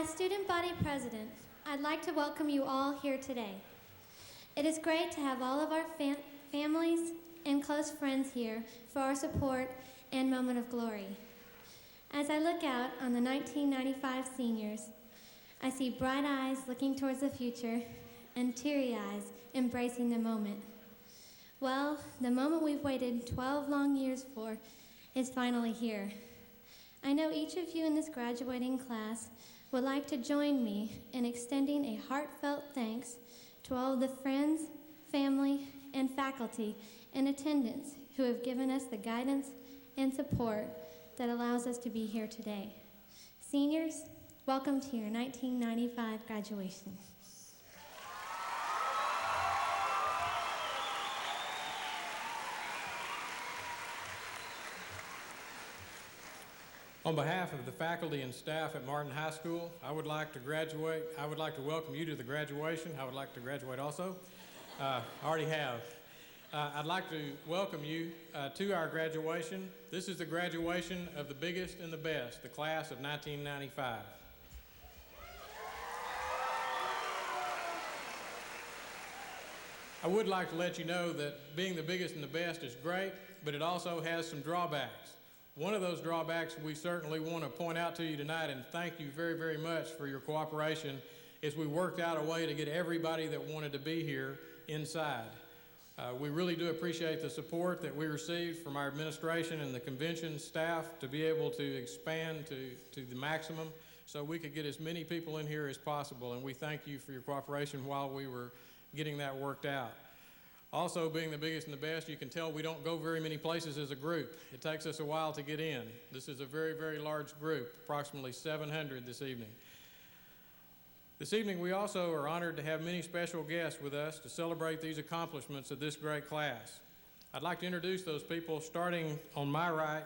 As student body president, I'd like to welcome you all here today. It is great to have all of our families and close friends here for our support and moment of glory. As I look out on the 1995 seniors, I see bright eyes looking towards the future and teary eyes embracing the moment. Well, the moment we've waited 12 long years for is finally here. I know each of you in this graduating class would like to join me in extending a heartfelt thanks to all of the friends, family, and faculty in attendance who have given us the guidance and support that allows us to be here today. Seniors, welcome to your 1995 graduation. On behalf of the faculty and staff at Martin High School, I would like to welcome you to the graduation. I would like to graduate also. I already have. I'd like to welcome you to our graduation. This is the graduation of the biggest and the best, the class of 1995. I would like to let you know that being the biggest and the best is great, but it also has some drawbacks. One of those drawbacks we certainly want to point out to you tonight, and thank you very, very much for your cooperation, is we worked out a way to get everybody that wanted to be here inside. We really do appreciate the support that we received from our administration and the convention staff to be able to expand to the maximum so we could get as many people in here as possible, and we thank you for your cooperation while we were getting that worked out. Also, being the biggest and the best, you can tell we don't go very many places as a group. It takes us a while to get in. This is a very, very large group, approximately 700 this evening. This evening, we also are honored to have many special guests with us to celebrate these accomplishments of this great class. I'd like to introduce those people, starting on my right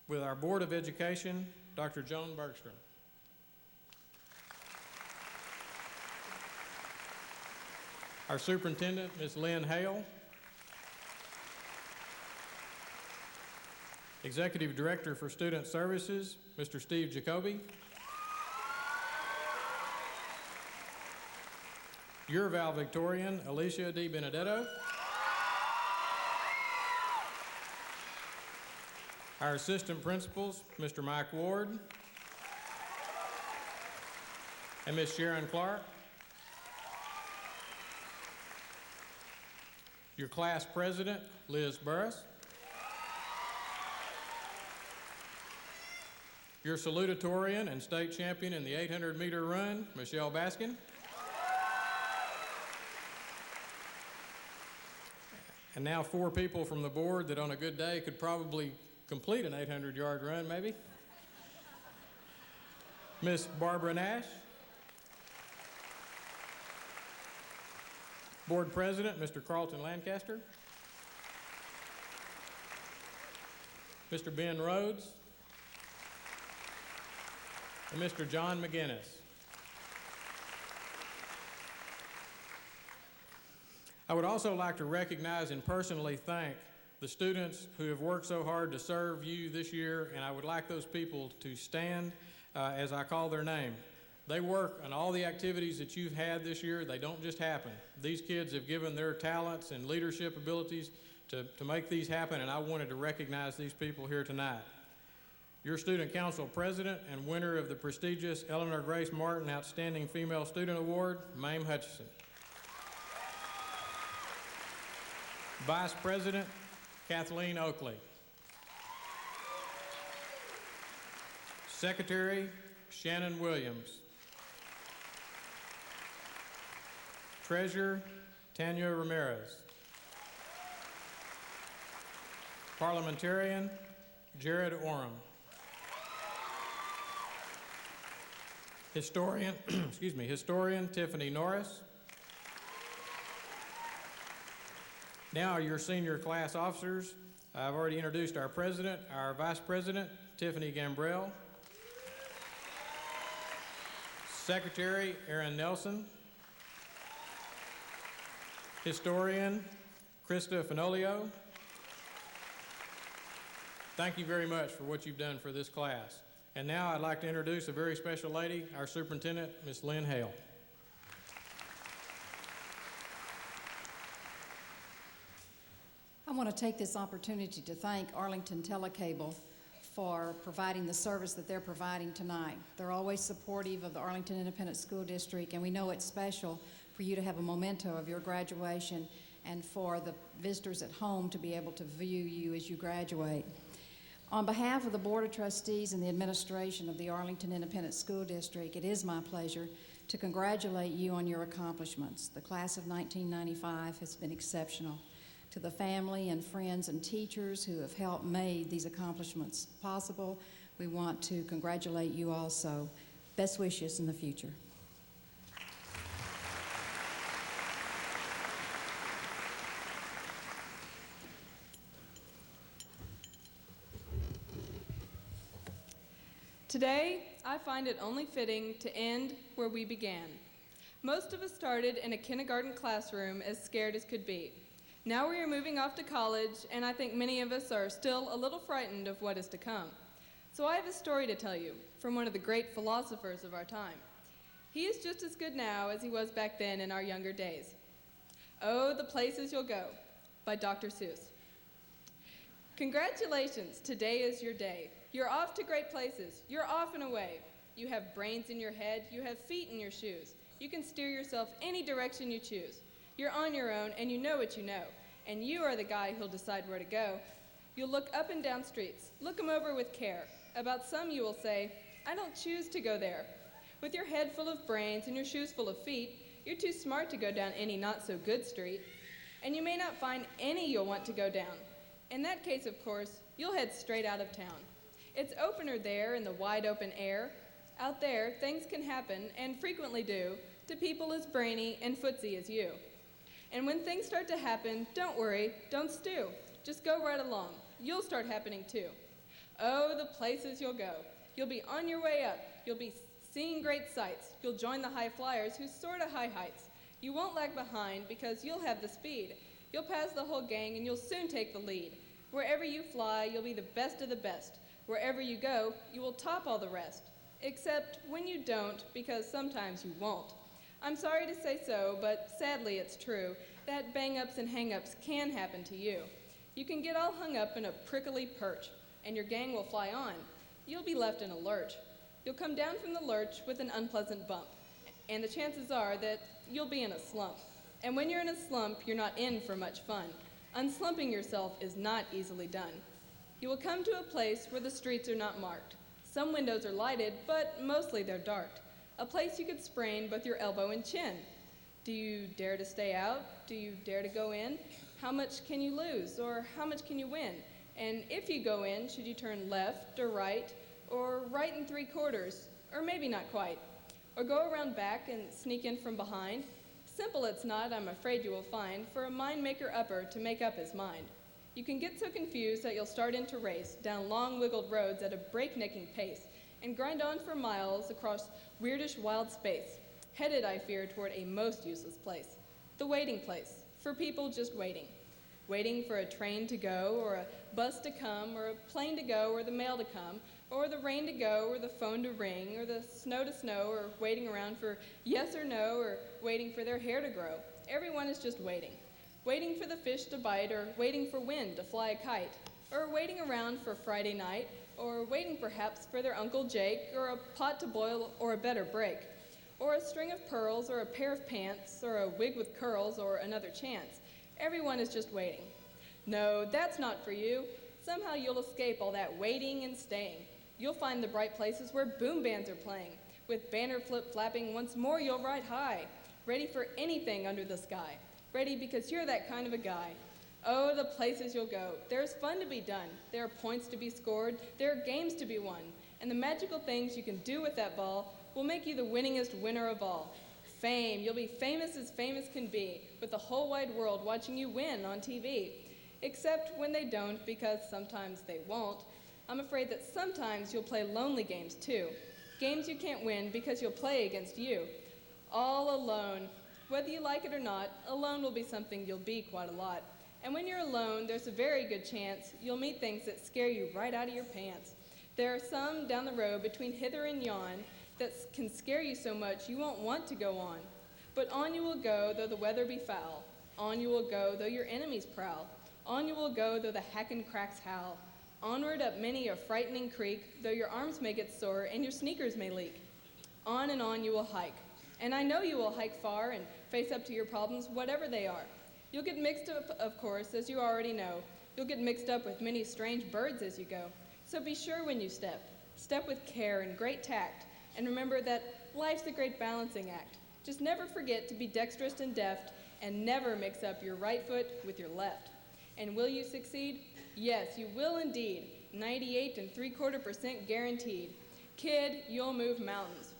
with our Board of Education, Dr. Joan Bergstrom. Our Superintendent, Ms. Lynn Hale. Executive Director for Student Services, Mr. Steve Jacoby. Your valedictorian, Alicia D. Benedetto. Our Assistant Principals, Mr. Mike Ward. And Ms. Sharon Clark. Your class president, Liz Burris. Your salutatorian and state champion in the 800-meter run, Michelle Baskin. And now 4 people from the board that on a good day could probably complete an 800-yard run, maybe. Miss Barbara Nash. Board President, Mr. Carlton Lancaster. Mr. Ben Rhodes. And Mr. John McGinnis. I would also like to recognize and personally thank the students who have worked so hard to serve you this year, and I would like those people to stand as I call their name. They work on all the activities that you've had this year. They don't just happen. These kids have given their talents and leadership abilities to make these happen, and I wanted to recognize these people here tonight. Your Student Council President and winner of the prestigious Eleanor Grace Martin Outstanding Female Student Award, Mame Hutchison. Vice President, Kathleen Oakley. Secretary, Shannon Williams. Treasurer, Tanya Ramirez. Parliamentarian, Jared Oram. Historian, Historian, Tiffany Norris. Now your senior class officers. I've already introduced our president, our vice president, Tiffany Gambrell. Secretary, Aaron Nelson. Historian, Krista Finolio. Thank you very much for what you've done for this class. And now I'd like to introduce a very special lady, our superintendent, Ms. Lynn Hale. I want to take this opportunity to thank Arlington Telecable for providing the service that they're providing tonight. They're always supportive of the Arlington Independent School District, and we know it's special for you to have a memento of your graduation and for the visitors at home to be able to view you as you graduate. On behalf of the Board of Trustees and the administration of the Arlington Independent School District, it is my pleasure to congratulate you on your accomplishments. The class of 1995 has been exceptional. To the family and friends and teachers who have helped make these accomplishments possible, we want to congratulate you also. Best wishes in the future. Today, I find it only fitting to end where we began. Most of us started in a kindergarten classroom as scared as could be. Now we are moving off to college, and I think many of us are still a little frightened of what is to come. So I have a story to tell you from one of the great philosophers of our time. He is just as good now as he was back then in our younger days. Oh, the Places You'll Go by Dr. Seuss. Congratulations, today is your day. You're off to great places. You're off and away. You have brains in your head. You have feet in your shoes. You can steer yourself any direction you choose. You're on your own, and you know what you know. And you are the guy who'll decide where to go. You'll look up and down streets. Look them over with care. About some you will say, I don't choose to go there. With your head full of brains and your shoes full of feet, you're too smart to go down any not-so-good street. And you may not find any you'll want to go down. In that case, of course, you'll head straight out of town. It's opener there in the wide open air. Out there, things can happen, and frequently do, to people as brainy and footsy as you. And when things start to happen, don't worry, don't stew. Just go right along. You'll start happening too. Oh, the places you'll go. You'll be on your way up. You'll be seeing great sights. You'll join the high flyers who soar to high heights. You won't lag behind because you'll have the speed. You'll pass the whole gang and you'll soon take the lead. Wherever you fly, you'll be the best of the best. Wherever you go, you will top all the rest. Except when you don't, because sometimes you won't. I'm sorry to say so, but sadly it's true, that bang-ups and hang-ups can happen to you. You can get all hung up in a prickly perch, and your gang will fly on. You'll be left in a lurch. You'll come down from the lurch with an unpleasant bump, and the chances are that you'll be in a slump. And when you're in a slump, you're not in for much fun. Unslumping yourself is not easily done. You will come to a place where the streets are not marked. Some windows are lighted, but mostly they're dark. A place you could sprain both your elbow and chin. Do you dare to stay out? Do you dare to go in? How much can you lose, or how much can you win? And if you go in, should you turn left or right and 3/4, or maybe not quite? Or go around back and sneak in from behind? Simple it's not, I'm afraid you will find, for a mind-maker upper to make up his mind. You can get so confused that you'll start in to race down long wiggled roads at a breaknecking pace and grind on for miles across weirdish wild space, headed, I fear, toward a most useless place, the waiting place, for people just waiting. Waiting for a train to go, or a bus to come, or a plane to go, or the mail to come, or the rain to go, or the phone to ring, or the snow to snow, or waiting around for yes or no, or waiting for their hair to grow. Everyone is just waiting. Waiting for the fish to bite, or waiting for wind to fly a kite, or waiting around for Friday night, or waiting perhaps for their Uncle Jake, or a pot to boil, or a better break, or a string of pearls, or a pair of pants, or a wig with curls, or another chance. Everyone is just waiting. No, that's not for you. Somehow you'll escape all that waiting and staying. You'll find the bright places where boom bands are playing. With banner flip-flapping, once more you'll ride high, ready for anything under the sky. Ready because you're that kind of a guy. Oh, the places you'll go. There's fun to be done. There are points to be scored. There are games to be won. And the magical things you can do with that ball will make you the winningest winner of all. Fame. You'll be famous as famous can be, with the whole wide world watching you win on TV. Except when they don't, because sometimes they won't. I'm afraid that sometimes you'll play lonely games too. Games you can't win because you'll play against you. All alone. Whether you like it or not, alone will be something you'll be quite a lot. And when you're alone, there's a very good chance you'll meet things that scare you right out of your pants. There are some down the road between hither and yon that can scare you so much you won't want to go on. But on you will go, though the weather be foul. On you will go, though your enemies prowl. On you will go, though the hack and cracks howl. Onward up many a frightening creek, though your arms may get sore and your sneakers may leak. On and on you will hike. And I know you will hike far and face up to your problems, whatever they are. You'll get mixed up, of course, as you already know. You'll get mixed up with many strange birds as you go. So be sure when you step. Step with care and great tact. And remember that life's a great balancing act. Just never forget to be dexterous and deft, and never mix up your right foot with your left. And will you succeed? Yes, you will indeed. 98.75% guaranteed. Kid, you'll move mountains.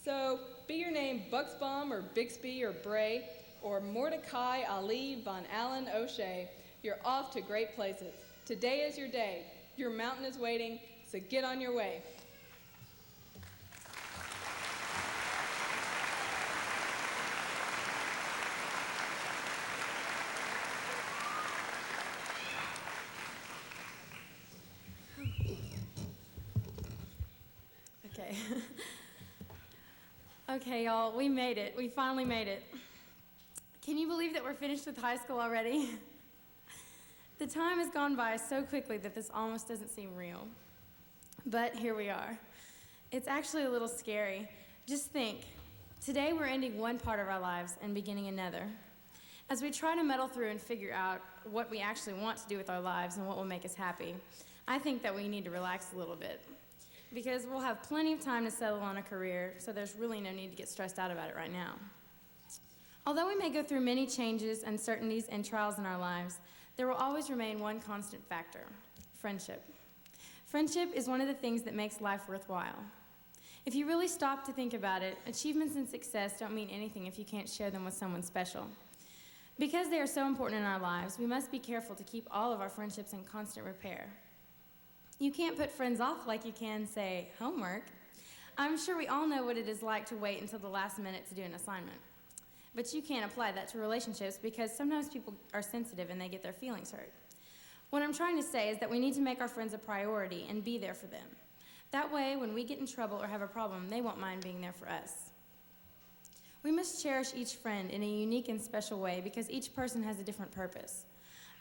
So be your name Buxbaum or Bixby or Bray or Mordecai Ali von Allen O'Shea. You're off to great places. Today is your day. Your mountain is waiting, so get on your way. Okay. Okay, y'all, we made it. We finally made it. Can you believe that we're finished with high school already? The time has gone by so quickly that this almost doesn't seem real. But here we are. It's actually a little scary. Just think, today we're ending one part of our lives and beginning another. As we try to muddle through and figure out what we actually want to do with our lives and what will make us happy, I think that we need to relax a little bit, because we'll have plenty of time to settle on a career, so there's really no need to get stressed out about it right now. Although we may go through many changes, uncertainties, and trials in our lives, there will always remain one constant factor: friendship. Friendship is one of the things that makes life worthwhile. If you really stop to think about it, achievements and success don't mean anything if you can't share them with someone special. Because they are so important in our lives, we must be careful to keep all of our friendships in constant repair. You can't put friends off like you can, say, homework. I'm sure we all know what it is like to wait until the last minute to do an assignment. But you can't apply that to relationships, because sometimes people are sensitive and they get their feelings hurt. What I'm trying to say is that we need to make our friends a priority and be there for them. That way, when we get in trouble or have a problem, they won't mind being there for us. We must cherish each friend in a unique and special way, because each person has a different purpose.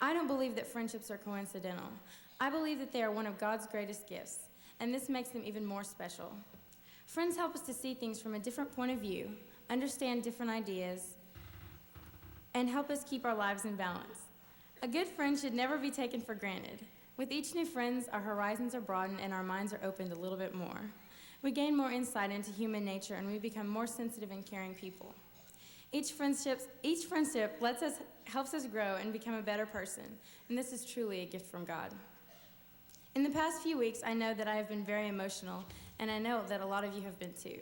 I don't believe that friendships are coincidental. I believe that they are one of God's greatest gifts, and this makes them even more special. Friends help us to see things from a different point of view, understand different ideas, and help us keep our lives in balance. A good friend should never be taken for granted. With each new friend, our horizons are broadened and our minds are opened a little bit more. We gain more insight into human nature, and we become more sensitive and caring people. Each friendship helps us grow and become a better person, and this is truly a gift from God. In the past few weeks, I know that I have been very emotional, and I know that a lot of you have been too.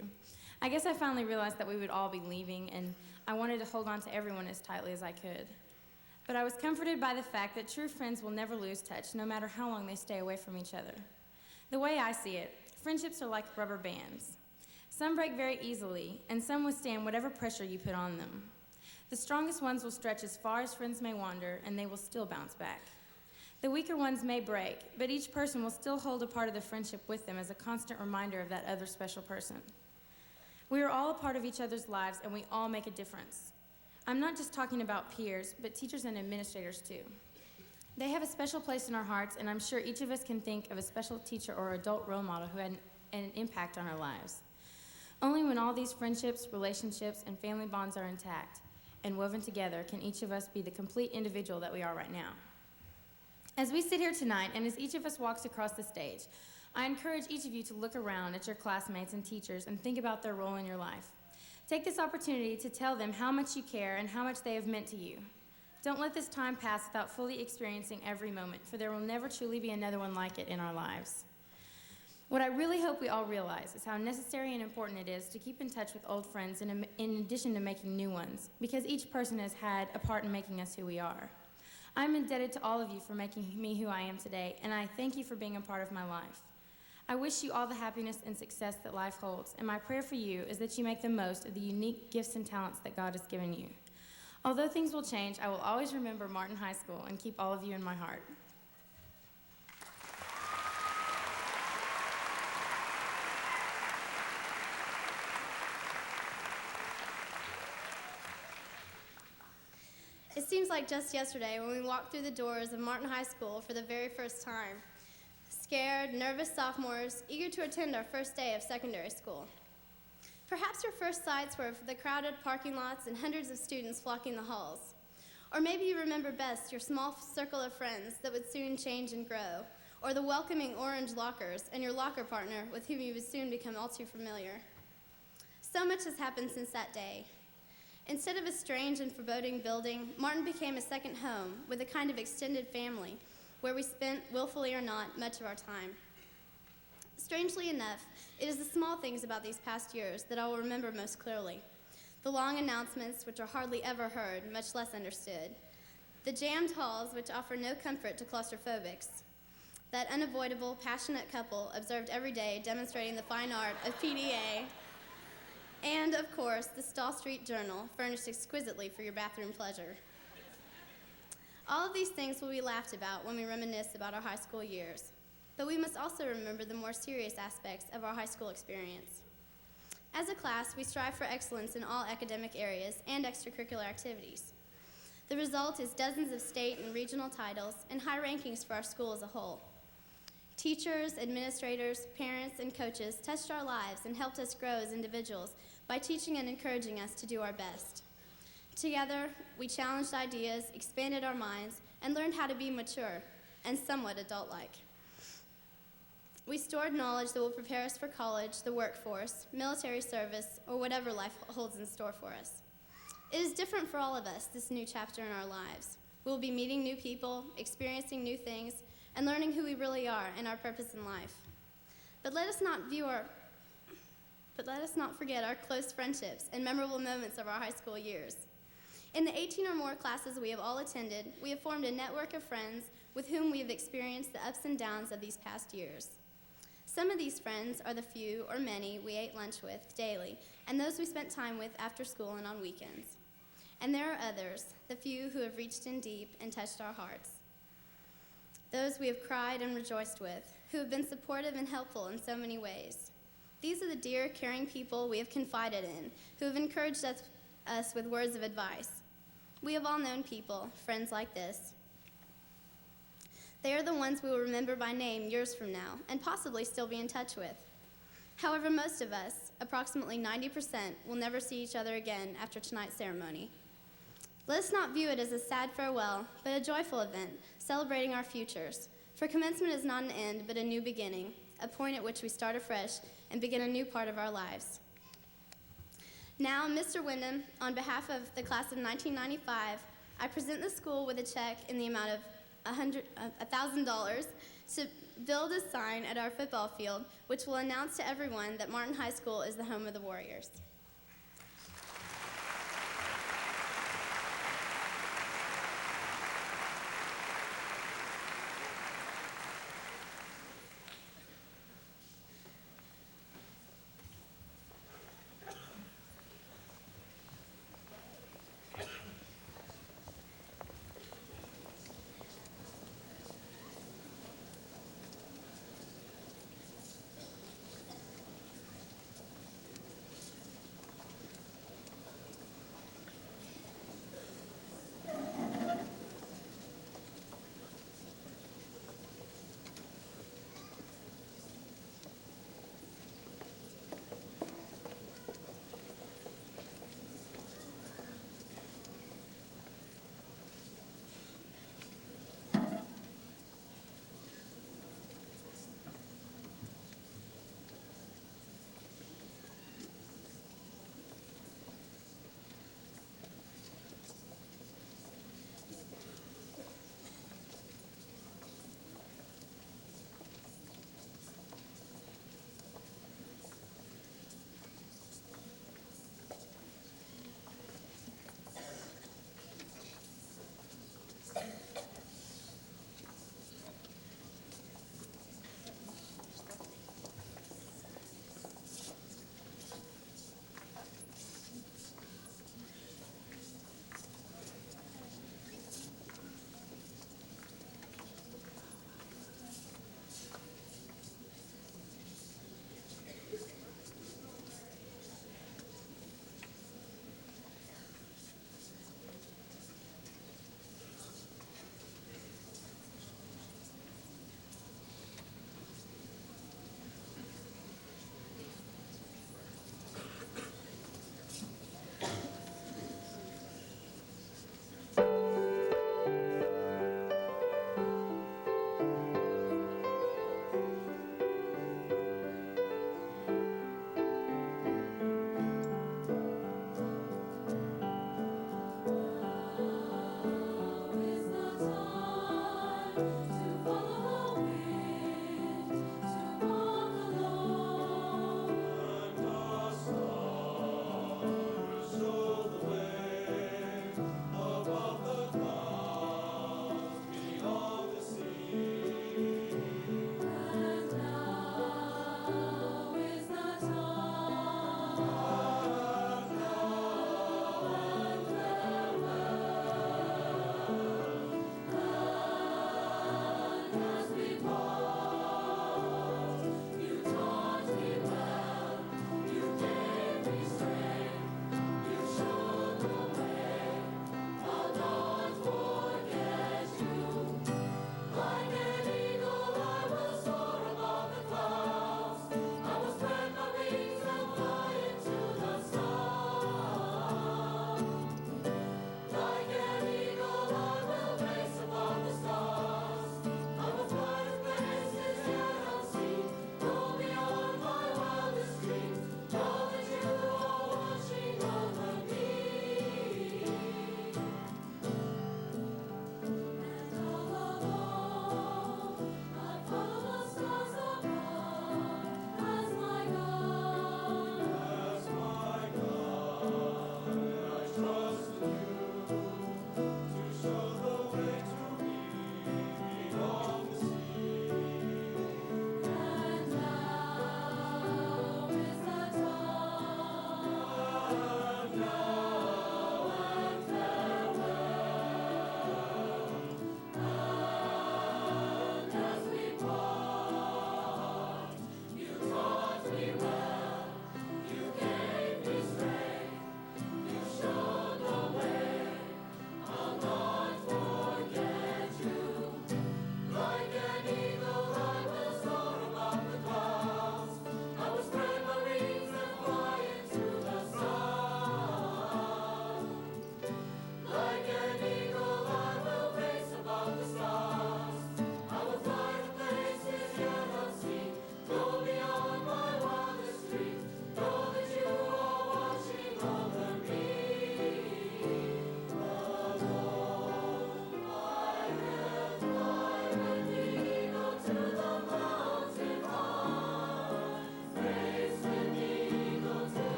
I guess I finally realized that we would all be leaving, and I wanted to hold on to everyone as tightly as I could. But I was comforted by the fact that true friends will never lose touch, no matter how long they stay away from each other. The way I see it, friendships are like rubber bands. Some break very easily, and some withstand whatever pressure you put on them. The strongest ones will stretch as far as friends may wander, and they will still bounce back. The weaker ones may break, but each person will still hold a part of the friendship with them as a constant reminder of that other special person. We are all a part of each other's lives, and we all make a difference. I'm not just talking about peers, but teachers and administrators too. They have a special place in our hearts, and I'm sure each of us can think of a special teacher or adult role model who had an impact on our lives. Only when all these friendships, relationships, and family bonds are intact and woven together can each of us be the complete individual that we are right now. As we sit here tonight, and as each of us walks across the stage, I encourage each of you to look around at your classmates and teachers and think about their role in your life. Take this opportunity to tell them how much you care and how much they have meant to you. Don't let this time pass without fully experiencing every moment, for there will never truly be another one like it in our lives. What I really hope we all realize is how necessary and important it is to keep in touch with old friends in addition to making new ones, because each person has had a part in making us who we are. I'm indebted to all of you for making me who I am today, and I thank you for being a part of my life. I wish you all the happiness and success that life holds, and my prayer for you is that you make the most of the unique gifts and talents that God has given you. Although things will change, I will always remember Martin High School and keep all of you in my heart. seems like just yesterday when we walked through the doors of Martin High School for the very first time. Scared, nervous sophomores, eager to attend our first day of secondary school. Perhaps your first sights were of the crowded parking lots and hundreds of students flocking the halls. Or maybe you remember best your small circle of friends that would soon change and grow, or the welcoming orange lockers and your locker partner with whom you would soon become all too familiar. So much has happened since that day. Instead of a strange and foreboding building, Martin became a second home with a kind of extended family where we spent, willfully or not, much of our time. Strangely enough, it is the small things about these past years that I will remember most clearly. The long announcements, which are hardly ever heard, much less understood. The jammed halls, which offer no comfort to claustrophobics. That unavoidable, passionate couple observed every day demonstrating the fine art of PDA. And, of course, the Stall Street Journal, furnished exquisitely for your bathroom pleasure. All of these things will be laughed about when we reminisce about our high school years. But we must also remember the more serious aspects of our high school experience. As a class, we strive for excellence in all academic areas and extracurricular activities. The result is dozens of state and regional titles and high rankings for our school as a whole. Teachers, administrators, parents, and coaches touched our lives and helped us grow as individuals by teaching and encouraging us to do our best. Together, we challenged ideas, expanded our minds, and learned how to be mature and somewhat adult-like. We stored knowledge that will prepare us for college, the workforce, military service, or whatever life holds in store for us. It is different for all of us, this new chapter in our lives. We will be meeting new people, experiencing new things, and learning who we really are and our purpose in life. But let us not forget our close friendships and memorable moments of our high school years. In the 18 or more classes we have all attended, we have formed a network of friends with whom we have experienced the ups and downs of these past years. Some of these friends are the few or many we ate lunch with daily, and those we spent time with after school and on weekends. And there are others, the few who have reached in deep and touched our hearts. Those we have cried and rejoiced with, who have been supportive and helpful in so many ways. These are the dear, caring people we have confided in, who have encouraged us with words of advice. We have all known people, friends like this. They are the ones we will remember by name years from now, and possibly still be in touch with. However, most of us, approximately 90%, will never see each other again after tonight's ceremony. Let us not view it as a sad farewell, but a joyful event, celebrating our futures. For commencement is not an end, but a new beginning, a point at which we start afresh and begin a new part of our lives. Now, Mr. Wyndham, on behalf of the class of 1995, I present the school with a check in the amount of $1,000 to build a sign at our football field, which will announce to everyone that Martin High School is the home of the Warriors.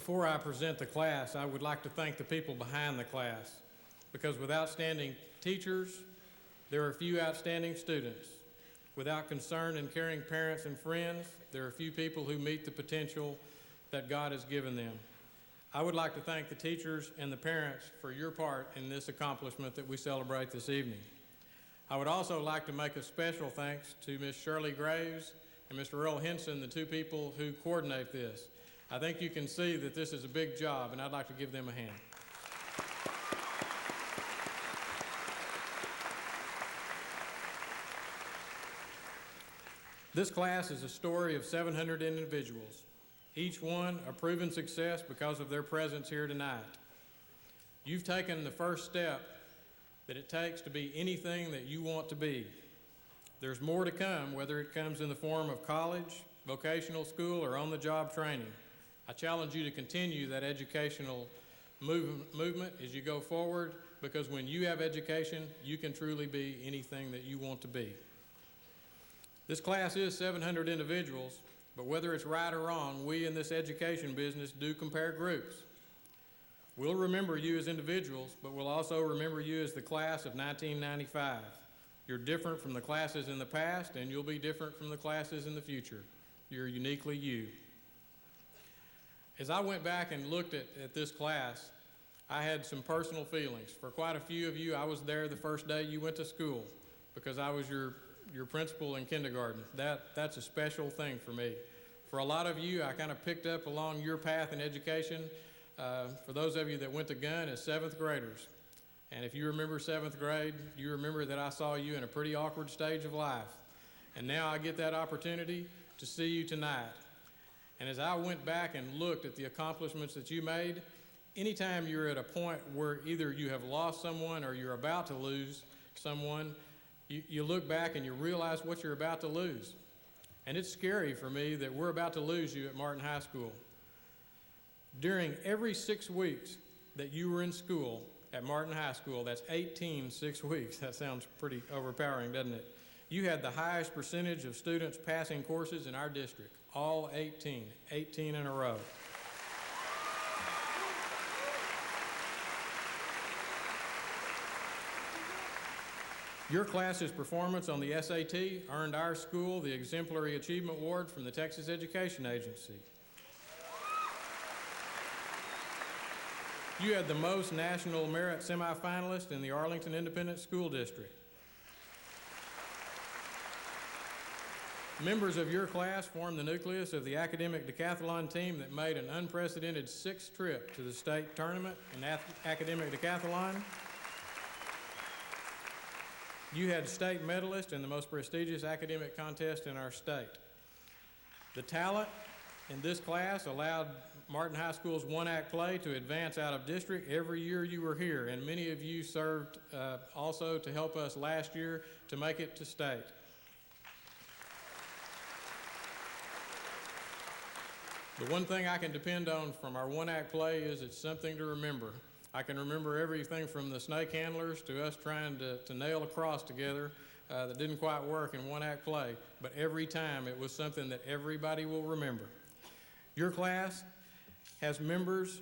Before I present the class, I would like to thank the people behind the class, because with outstanding teachers, there are few outstanding students. Without concerned and caring parents and friends, there are few people who meet the potential that God has given them. I would like to thank the teachers and the parents for your part in this accomplishment that we celebrate this evening. I would also like to make a special thanks to Ms. Shirley Graves and Mr. Earl Henson, the two people who coordinate this. I think you can see that this is a big job, and I'd like to give them a hand. This class is a story of 700 individuals, each one a proven success because of their presence here tonight. You've taken the first step that it takes to be anything that you want to be. There's more to come, whether it comes in the form of college, vocational school, or on-the-job training. I challenge you to continue that educational movement as you go forward, because when you have education, you can truly be anything that you want to be. This class is 700 individuals, but whether it's right or wrong, we in this education business do compare groups. We'll remember you as individuals, but we'll also remember you as the class of 1995. You're different from the classes in the past, and you'll be different from the classes in the future. You're uniquely you. As I went back and looked at this class, I had some personal feelings. For quite a few of you, I was there the first day you went to school because I was your principal in kindergarten. That's a special thing for me. For a lot of you, I kind of picked up along your path in education. For those of you that went to Gunn as 7th graders. And if you remember 7th grade, you remember that I saw you in a pretty awkward stage of life. And now I get that opportunity to see you tonight. And as I went back and looked at the accomplishments that you made, anytime you're at a point where either you have lost someone or you're about to lose someone, you look back and you realize what you're about to lose. And it's scary for me that we're about to lose you at Martin High School. During every 6 weeks that you were in school at Martin High School, that's 18 6 weeks. That sounds pretty overpowering, doesn't it? You had the highest percentage of students passing courses in our district, all 18 in a row. Your class's performance on the SAT earned our school the Exemplary Achievement Award from the Texas Education Agency. You had the most National Merit semifinalists in the Arlington Independent School District. Members of your class formed the nucleus of the academic decathlon team that made an unprecedented 6th trip to the state tournament in academic decathlon. You had state medalists in the most prestigious academic contest in our state. The talent in this class allowed Martin High School's one-act play to advance out of district every year you were here, and many of you served also to help us last year to make it to state. The one thing I can depend on from our one-act play is it's something to remember. I can remember everything from the snake handlers to us trying to nail a cross together that didn't quite work in one-act play, but every time it was something that everybody will remember. Your class has members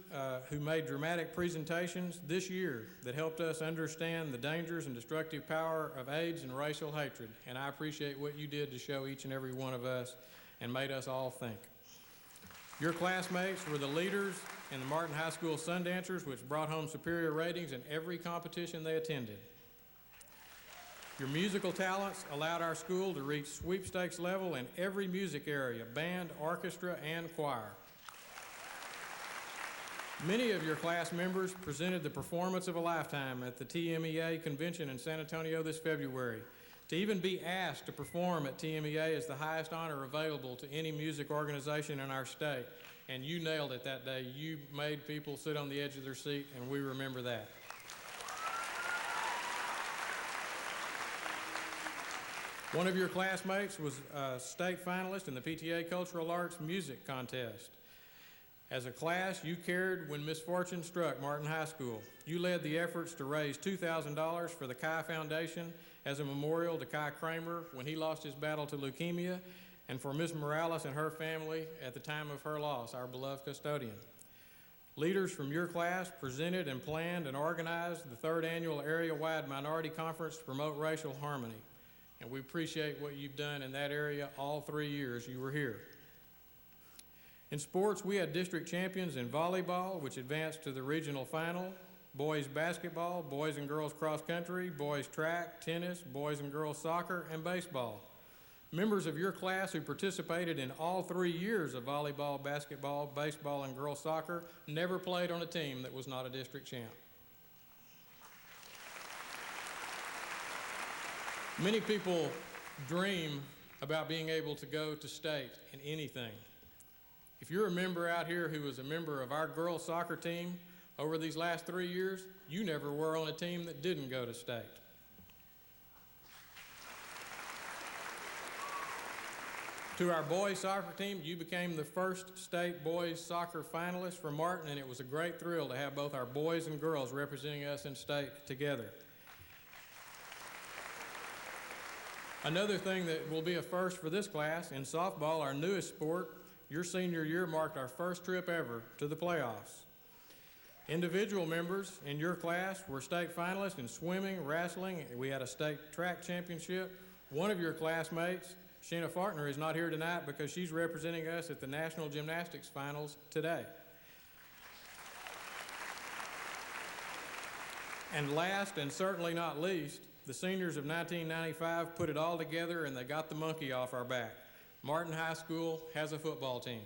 who made dramatic presentations this year that helped us understand the dangers and destructive power of AIDS and racial hatred, and I appreciate what you did to show each and every one of us and made us all think. Your classmates were the leaders in the Martin High School Sundancers, which brought home superior ratings in every competition they attended. Your musical talents allowed our school to reach sweepstakes level in every music area, band, orchestra, and choir. Many of your class members presented the performance of a lifetime at the TMEA convention in San Antonio this February. To even be asked to perform at TMEA is the highest honor available to any music organization in our state. And you nailed it that day. You made people sit on the edge of their seat, and we remember that. One of your classmates was a state finalist in the PTA Cultural Arts Music Contest. As a class, you cared when misfortune struck Martin High School. You led the efforts to raise $2,000 for the Kai Foundation as a memorial to Kai Kramer when he lost his battle to leukemia, and for Ms. Morales and her family at the time of her loss, our beloved custodian. Leaders from your class presented and planned and organized the 3rd Annual Area-Wide Minority Conference to promote racial harmony. And we appreciate what you've done in that area all 3 years you were here. In sports, we had district champions in volleyball, which advanced to the regional final, boys basketball, boys and girls cross country, boys track, tennis, boys and girls soccer, and baseball. Members of your class who participated in all 3 years of volleyball, basketball, baseball, and girls soccer never played on a team that was not a district champ. Many people dream about being able to go to state in anything. If you're a member out here who was a member of our girls soccer team over these last 3 years, you never were on a team that didn't go to state. To our boys soccer team, you became the first state boys soccer finalist for Martin, and it was a great thrill to have both our boys and girls representing us in state together. Another thing that will be a first for this class, in softball, our newest sport, your senior year marked our first trip ever to the playoffs. Individual members in your class were state finalists in swimming, wrestling. We had a state track championship. One of your classmates, Sheena Fartner, is not here tonight because she's representing us at the National Gymnastics Finals today. And last and certainly not least, the seniors of 1995 put it all together and they got the monkey off our back. Martin High School has a football team.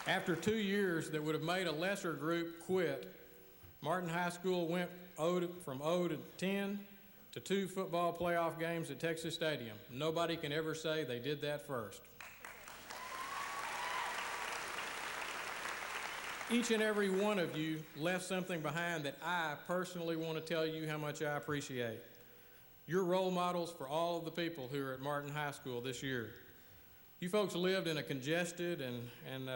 After 2 years that would have made a lesser group quit, Martin High School went from 0 to 10 to 2 football playoff games at Texas Stadium. Nobody can ever say they did that first. Each and every one of you left something behind that I personally want to tell you how much I appreciate. You're role models for all of the people who are at Martin High School this year. You folks lived in a congested and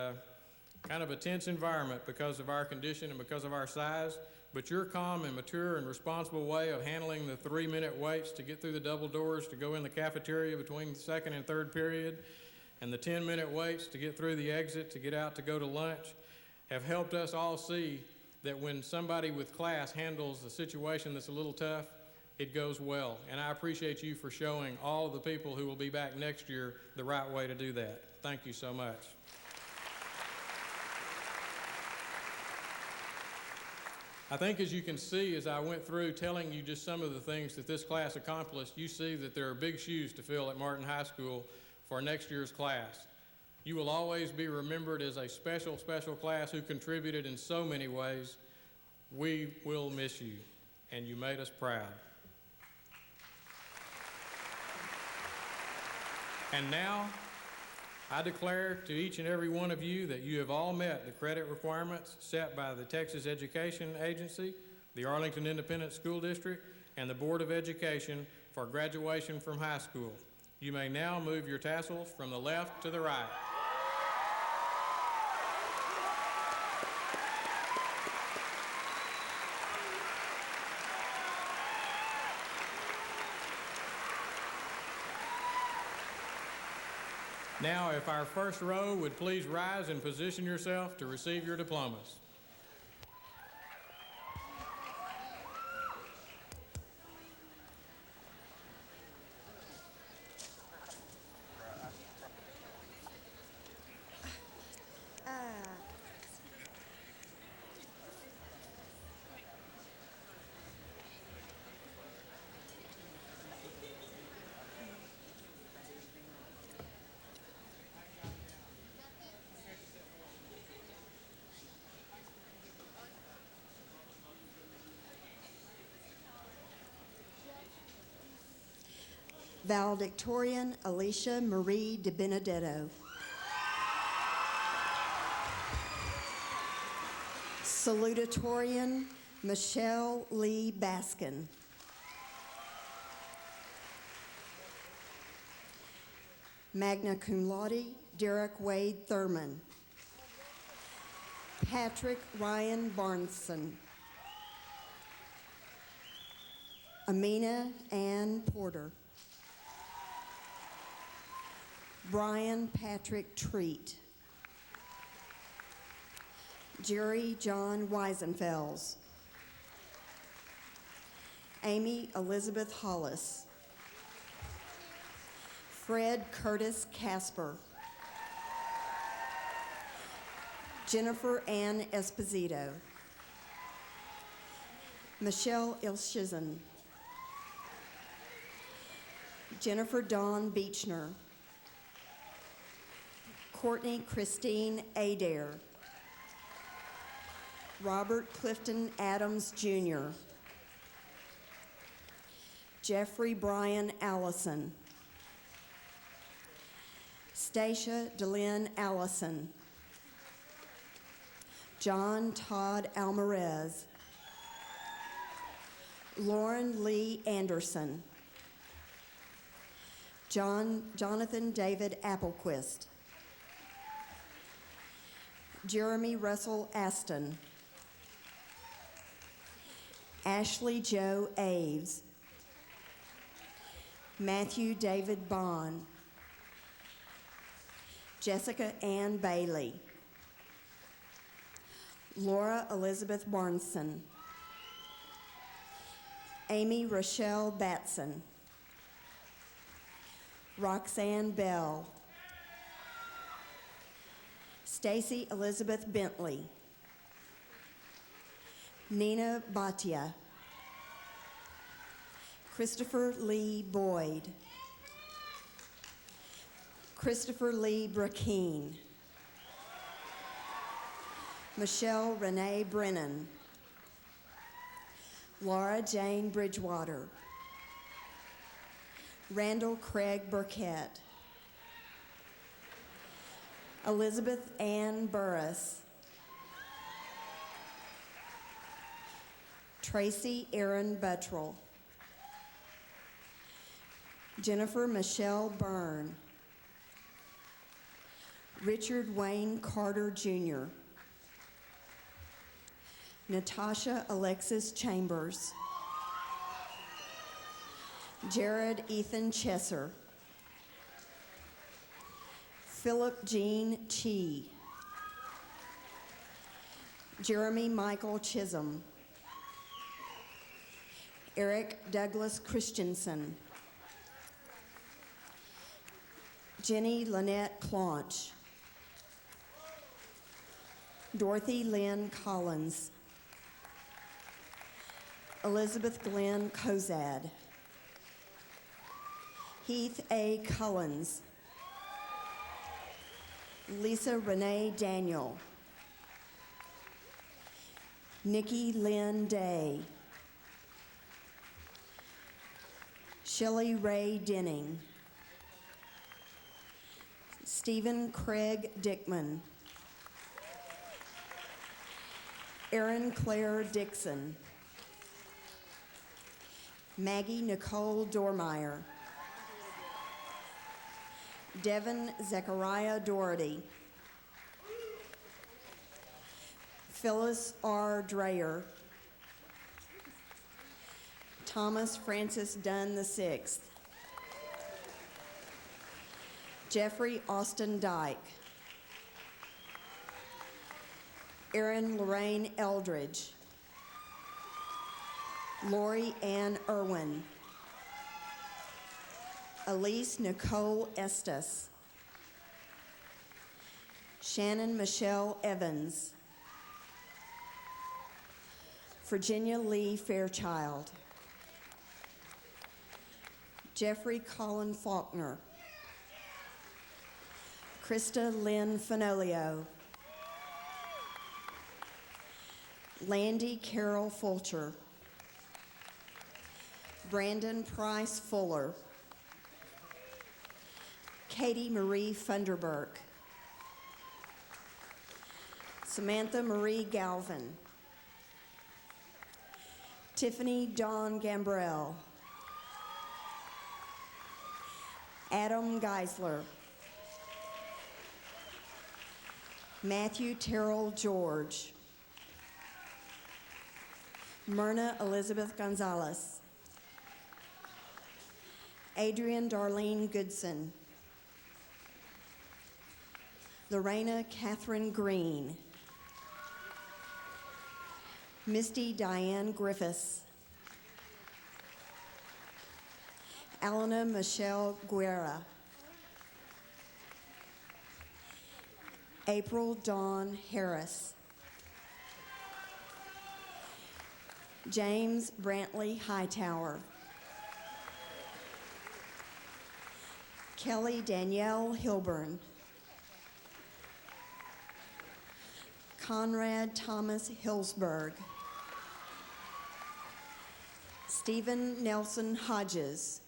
kind of a tense environment because of our condition and because of our size, but your calm and mature and responsible way of handling the 3-minute waits to get through the double doors to go in the cafeteria between the 2nd and 3rd period, and the 10-minute waits to get through the exit to get out to go to lunch, have helped us all see that when somebody with class handles a situation that's a little tough, it goes well. And I appreciate you for showing all of the people who will be back next year the right way to do that. Thank you so much. I think as you can see, as I went through telling you just some of the things that this class accomplished, you see that there are big shoes to fill at Martin High School for next year's class. You will always be remembered as a special, special class who contributed in so many ways. We will miss you, and you made us proud. And now, I declare to each and every one of you that you have all met the credit requirements set by the Texas Education Agency, the Arlington Independent School District, and the Board of Education for graduation from high school. You may now move your tassels from the left to the right. Now, if our first row would please rise and position yourself to receive your diplomas. Valedictorian Alicia Marie De Benedetto. Salutatorian Michelle Lee Baskin. Magna cum laude Derek Wade Thurman. Patrick Ryan Barneson. Amina Ann Porter. Brian Patrick Treat, Jerry John Weisenfels, Amy Elizabeth Hollis, Fred Curtis Casper, Jennifer Ann Esposito, Michelle Ilshizin, Jennifer Dawn Beechner, Courtney Christine Adair, Robert Clifton Adams Jr., Jeffrey Brian Allison, Stacia DeLynn Allison, John Todd Alvarez, Lauren Lee Anderson, Jonathan David Applequist, Jeremy Russell Aston, Ashley Joe Aves, Matthew David Bond, Jessica Ann Bailey, Laura Elizabeth Barnson, Amy Rochelle Batson, Roxanne Bell, Stacy Elizabeth Bentley, Nina Bhatia, Christopher Lee Boyd, Christopher Lee Brakeen, Michelle Renee Brennan, Laura Jane Bridgewater, Randall Craig Burkett, Elizabeth Ann Burris, Tracy Aaron Buttrell, Jennifer Michelle Byrne, Richard Wayne Carter Jr., Natasha Alexis Chambers, Jared Ethan Chesser, Philip Jean Chee, Jeremy Michael Chisholm, Eric Douglas Christensen, Jenny Lynette Claunch, Dorothy Lynn Collins, Elizabeth Glenn Kozad, Heath A. Cullens, Lisa Renee Daniel, Nikki Lynn Day, Shelley Ray Denning, Stephen Craig Dickman, Erin Claire Dixon, Maggie Nicole Dormeyer, Devin Zechariah Doherty, Phyllis R. Dreyer, Thomas Francis Dunn VI, Jeffrey Austin Dyke, Erin Lorraine Eldridge, Lori Ann Irwin, Elise Nicole Estes, Shannon Michelle Evans, Virginia Lee Fairchild, Jeffrey Colin Faulkner, Krista Lynn Fenolio, Landy Carol Fulcher, Brandon Price Fuller, Katie Marie Funderburk, Samantha Marie Galvin, Tiffany Dawn Gambrell, Adam Geisler, Matthew Terrell George, Myrna Elizabeth Gonzalez, Adrian Darlene Goodson, Lorena Catherine Green. Misty Diane Griffiths. Alana Michelle Guerra. April Dawn Harris. James Brantley Hightower. Kelly Danielle Hilburn. Conrad Thomas Hillsberg. Stephen Nelson Hodges.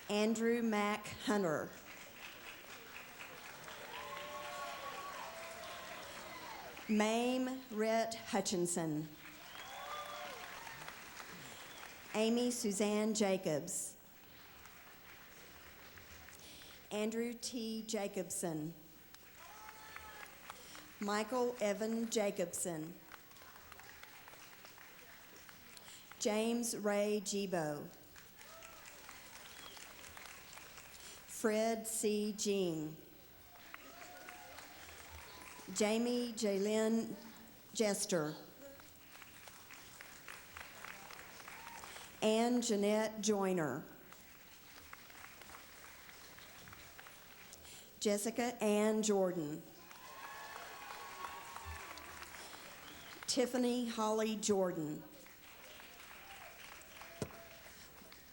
Andrew Mack Hunter. Mame Rhett Hutchinson. Amy Suzanne Jacobs. Andrew T. Jacobson. Michael Evan Jacobson. James Ray Gibo. Fred C. Jean. Jamie Jaylyn Jester. Ann Jeanette Joyner. Jessica Ann Jordan. Tiffany Holly Jordan.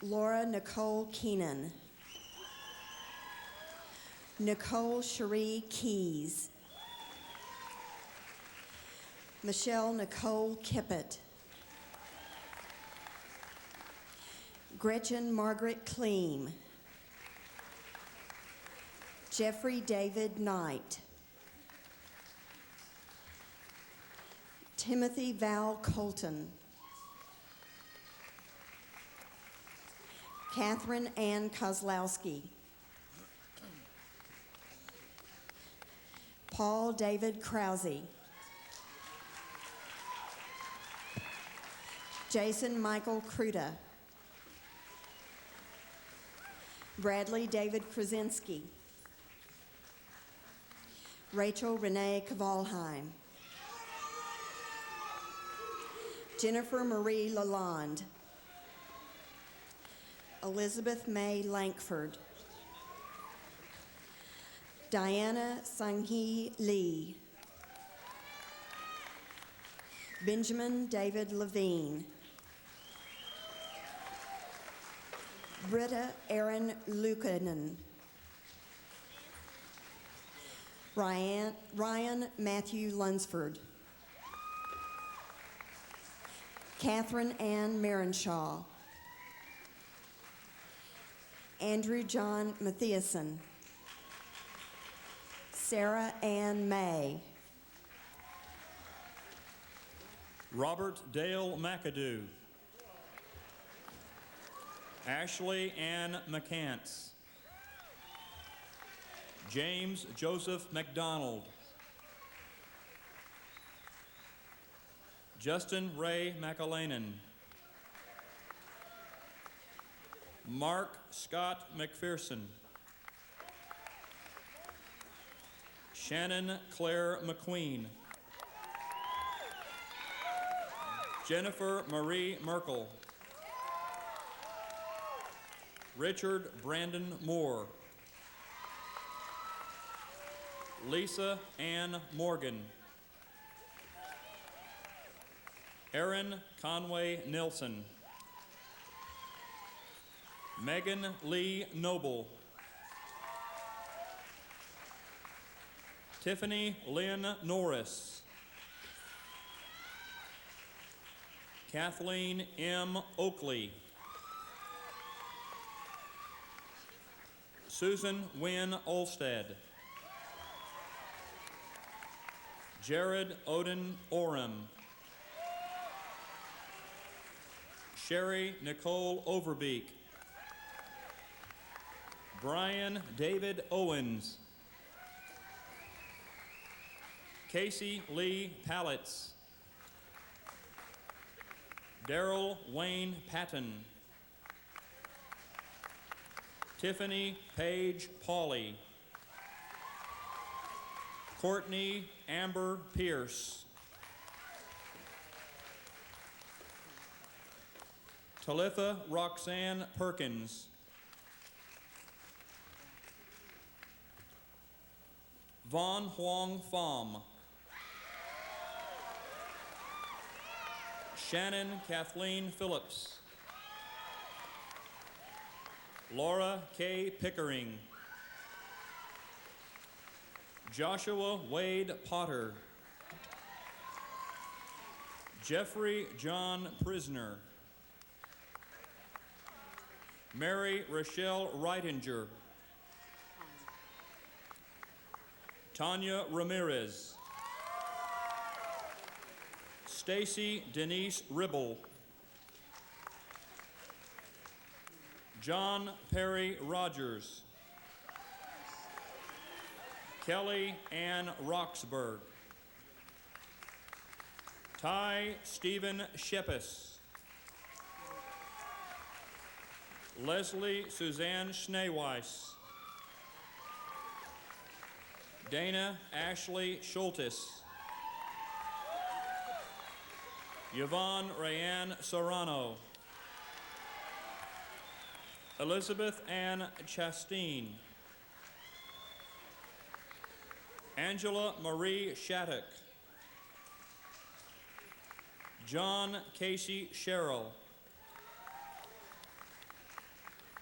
Laura Nicole Keenan. Nicole Cherie Keys. Michelle Nicole Kippett. Gretchen Margaret Kleem. Jeffrey David Knight. Timothy Val Colton. Catherine Ann Kozlowski. Paul David Krause. Jason Michael Kruta. Bradley David Krasinski. Rachel Renee Kavalheim. Jennifer Marie Lalonde. Elizabeth May Lankford. Diana Sanghi Lee. Benjamin David Levine. Britta Aaron Lukanen. Ryan Matthew Lunsford. Catherine Ann Marenshaw. Andrew John Mathiason. Sarah Ann May. Robert Dale McAdoo. Ashley Ann McCants. James Joseph McDonald. Justin Ray McAlanen. Mark Scott McPherson. Shannon Claire McQueen. Jennifer Marie Merkel. Richard Brandon Moore. Lisa Ann Morgan. Aaron Conway Nilsson. Megan Lee Noble. Tiffany Lynn Norris. Kathleen M. Oakley. Susan Wynn Olstead. Jared Odin Oram. Sherry Nicole Overbeek. Brian David Owens. Casey Lee Pallets. Daryl Wayne Patton. Tiffany Paige Pauley. Courtney Amber Pierce. Talitha Roxanne Perkins. Von Huang Pham. Shannon Kathleen Phillips. Laura K. Pickering. Joshua Wade Potter. Jeffrey John Prisner. Mary Rochelle Reitinger. Tanya Ramirez. Stacy Denise Ribble. John Perry Rogers. Kelly Ann Roxburgh. Ty Stephen Shepis. Leslie Suzanne Schneeweiss. Dana Ashley Schultes. Yvonne Rayanne Serrano. Elizabeth Ann Chasteen. Angela Marie Shattuck. John Casey Sherrill.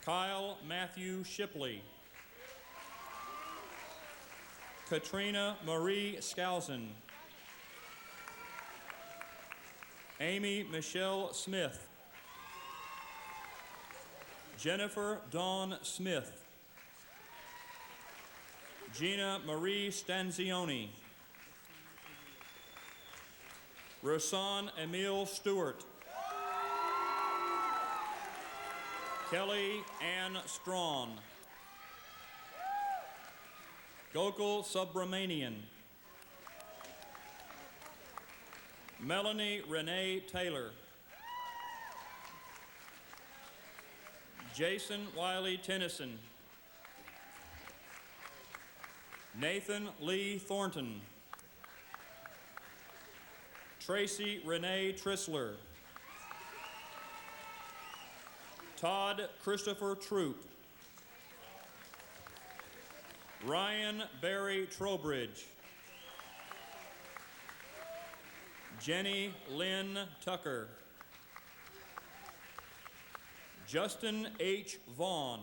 Kyle Matthew Shipley. Katrina Marie Skousen. Amy Michelle Smith. Jennifer Dawn Smith. Gina Marie Stanzioni. Rosan Emile Stewart. Kelly Ann Strawn. Gokul Subramanian. Melanie Renee Taylor. Jason Wiley Tennyson. Nathan Lee Thornton. Tracy Renee Trissler. Todd Christopher Troop. Ryan Barry Trowbridge. Jenny Lynn Tucker. Justin H. Vaughn.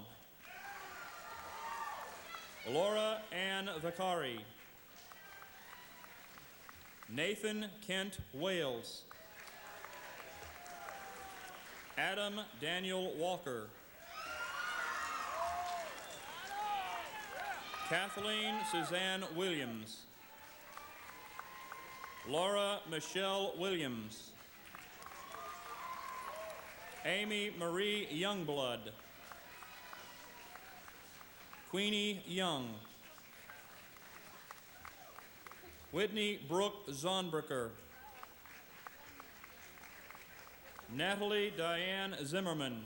Laura Ann Vicari. Nathan Kent Wales. Adam Daniel Walker. Kathleen Suzanne Williams. Laura Michelle Williams. Amy Marie Youngblood. Queenie Young. Whitney Brooke Zonbricker. Natalie Diane Zimmerman.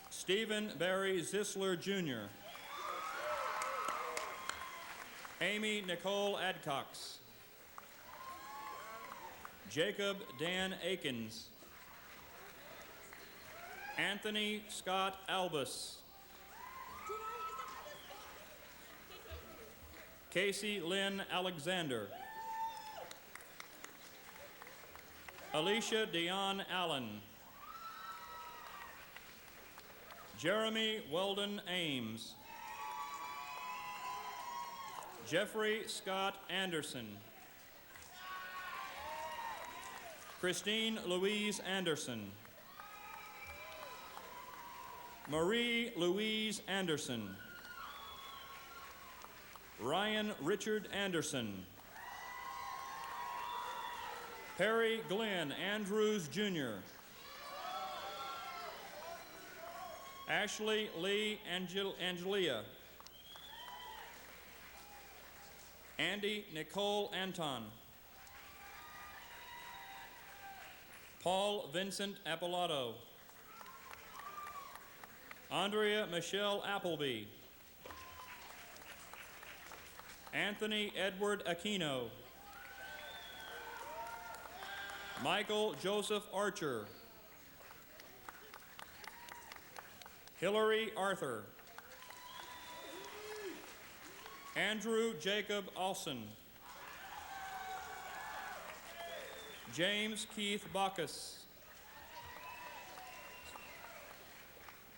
Stephen Barry Zisler Jr. Amy Nicole Adcox. Jacob Dan Akins. Anthony Scott Albus. Casey Lynn Alexander. Alicia Dion Allen. Jeremy Weldon Ames. Jeffrey Scott Anderson. Christine Louise Anderson. Marie Louise Anderson. Ryan Richard Anderson. Perry Glenn Andrews Jr. Ashley Lee Angelia. Andy Nicole Anton. Paul Vincent Appilato. Andrea Michelle Appleby. Anthony Edward Aquino. Michael Joseph Archer. Hillary Arthur. Andrew Jacob Alson. James Keith Bacchus.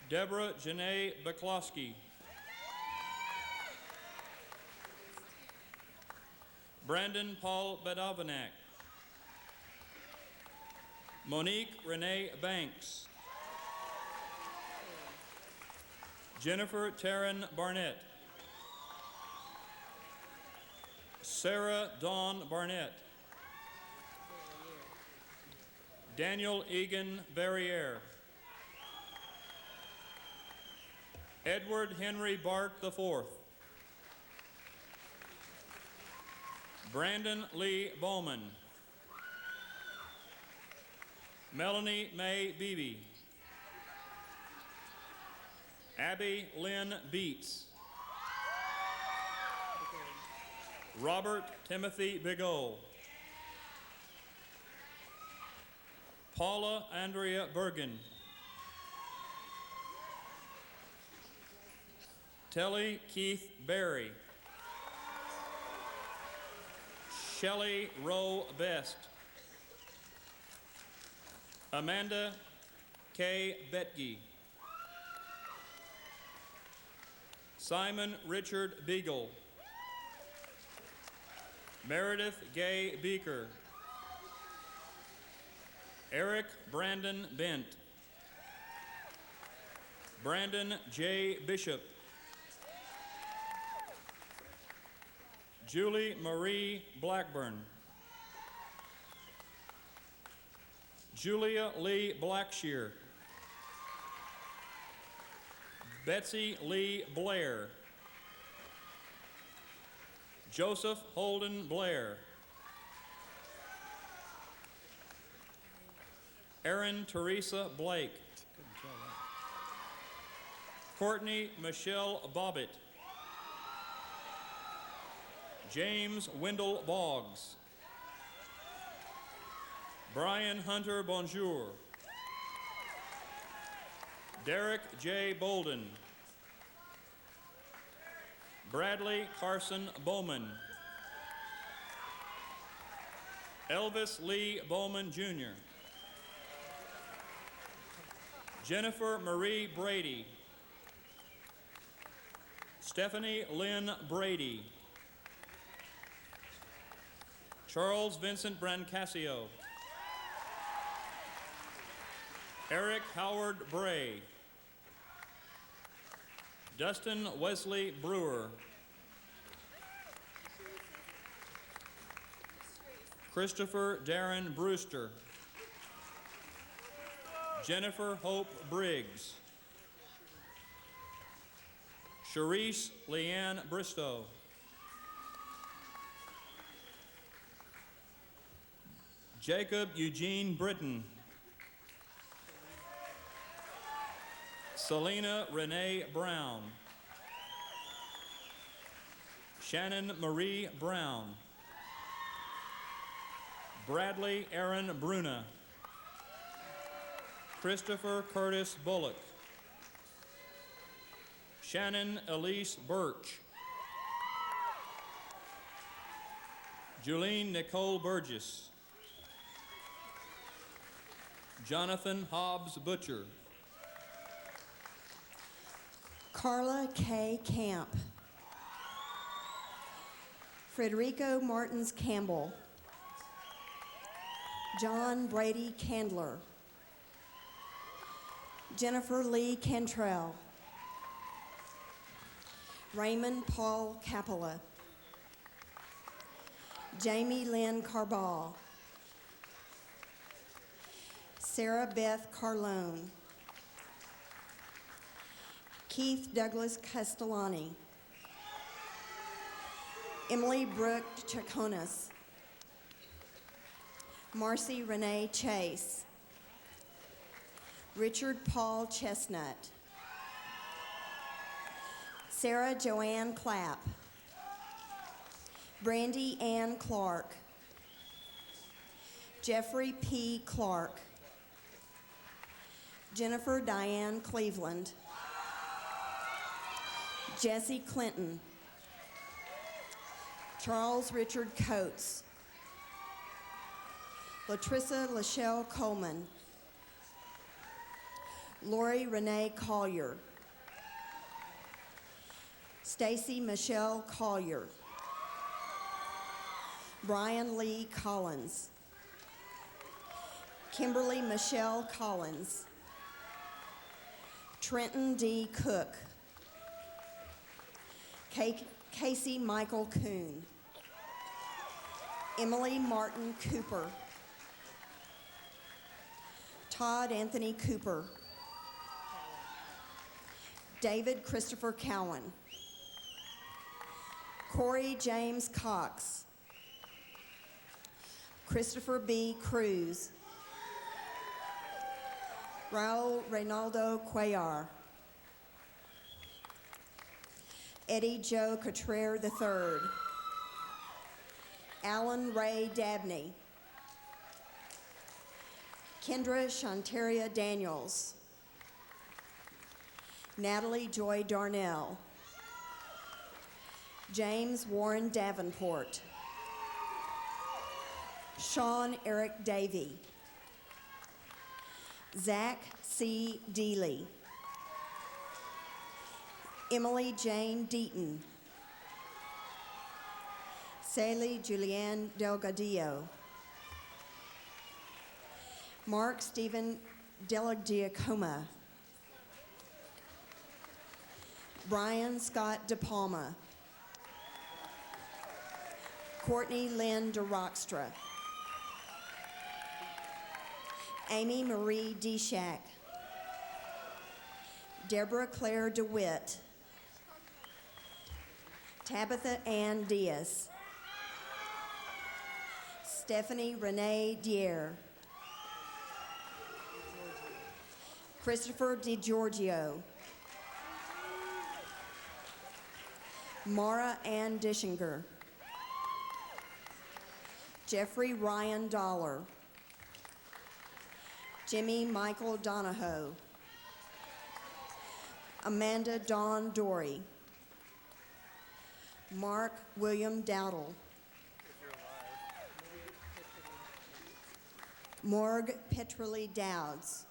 Deborah Janae Baklowski. Brandon Paul Badavanak. Monique Renee Banks. Jennifer Taryn Barnett. Sarah Dawn Barnett. Daniel Egan Barriere. Edward Henry Bart IV. Brandon Lee Bowman. Melanie Mae Beebe. Abby Lynn Beats. Robert Timothy Bigelow. Paula Andrea Bergen. Telly Keith Berry. Shelley Rowe Best. Amanda K. Betke. Simon Richard Beagle. Meredith Gay Beaker. Eric Brandon Bent. Brandon J. Bishop. Julie Marie Blackburn. Julia Lee Blackshear. Betsy Lee Blair. Joseph Holden Blair. Erin Teresa Blake. Courtney Michelle Bobbitt. James Wendell Boggs. Brian Hunter Bonjour. Derek J. Bolden. Bradley Carson Bowman. Elvis Lee Bowman Jr. Jennifer Marie Brady. Stephanie Lynn Brady. Charles Vincent Brancasio. Eric Howard Bray. Dustin Wesley Brewer. Christopher Darren Brewster. Jennifer Hope Briggs. Sharice Leanne Bristow. Jacob Eugene Britton. Selena Renee Brown. Shannon Marie Brown. Bradley Aaron Bruna. Christopher Curtis Bullock. Shannon Elise Birch. Julene Nicole Burgess. Jonathan Hobbs Butcher. Carla K. Camp. Frederico Martins Campbell. John Brady Candler. Jennifer Lee Cantrell. Raymond Paul Capola. Jamie Lynn Carball. Sarah Beth Carlone. Keith Douglas Castellani. Emily Brooke Chaconas. Marcy Renee Chase. Richard Paul Chestnut. Sarah Joanne Clapp. Brandy Ann Clark, Jeffrey P. Clark, Jennifer Diane Cleveland, Jesse Clinton, Charles Richard Coates, Latrissa Lachelle Coleman, Lori Renee Collier, Stacy Michelle Collier, Brian Lee Collins, Kimberly Michelle Collins, Trenton D. Cook, Casey Michael Kuhn, Emily Martin Cooper, Todd Anthony Cooper, David Christopher Cowan, Corey James Cox, Christopher B. Cruz, Raul Reynaldo Cuellar, Eddie Joe Cottrere III, Alan Ray Dabney, Kendra Shantaria Daniels, Natalie Joy Darnell, James Warren Davenport, Sean Eric Davey, Zach C. Deely, Emily Jane Deaton, Sally Julianne Delgadillo, Mark Stephen Delagiacoma, Brian Scott DePalma, Courtney Lynn DeRockstra, Amy Marie Deshack, Deborah Claire DeWitt, Tabitha Ann Diaz, Stephanie Renee Dier, Christopher DiGiorgio, Mara Ann Dishinger, Jeffrey Ryan Dollar, Jimmy Michael Donahoe, Amanda Dawn Dory, Mark William Dowdle, Morg Petrelli Dowds,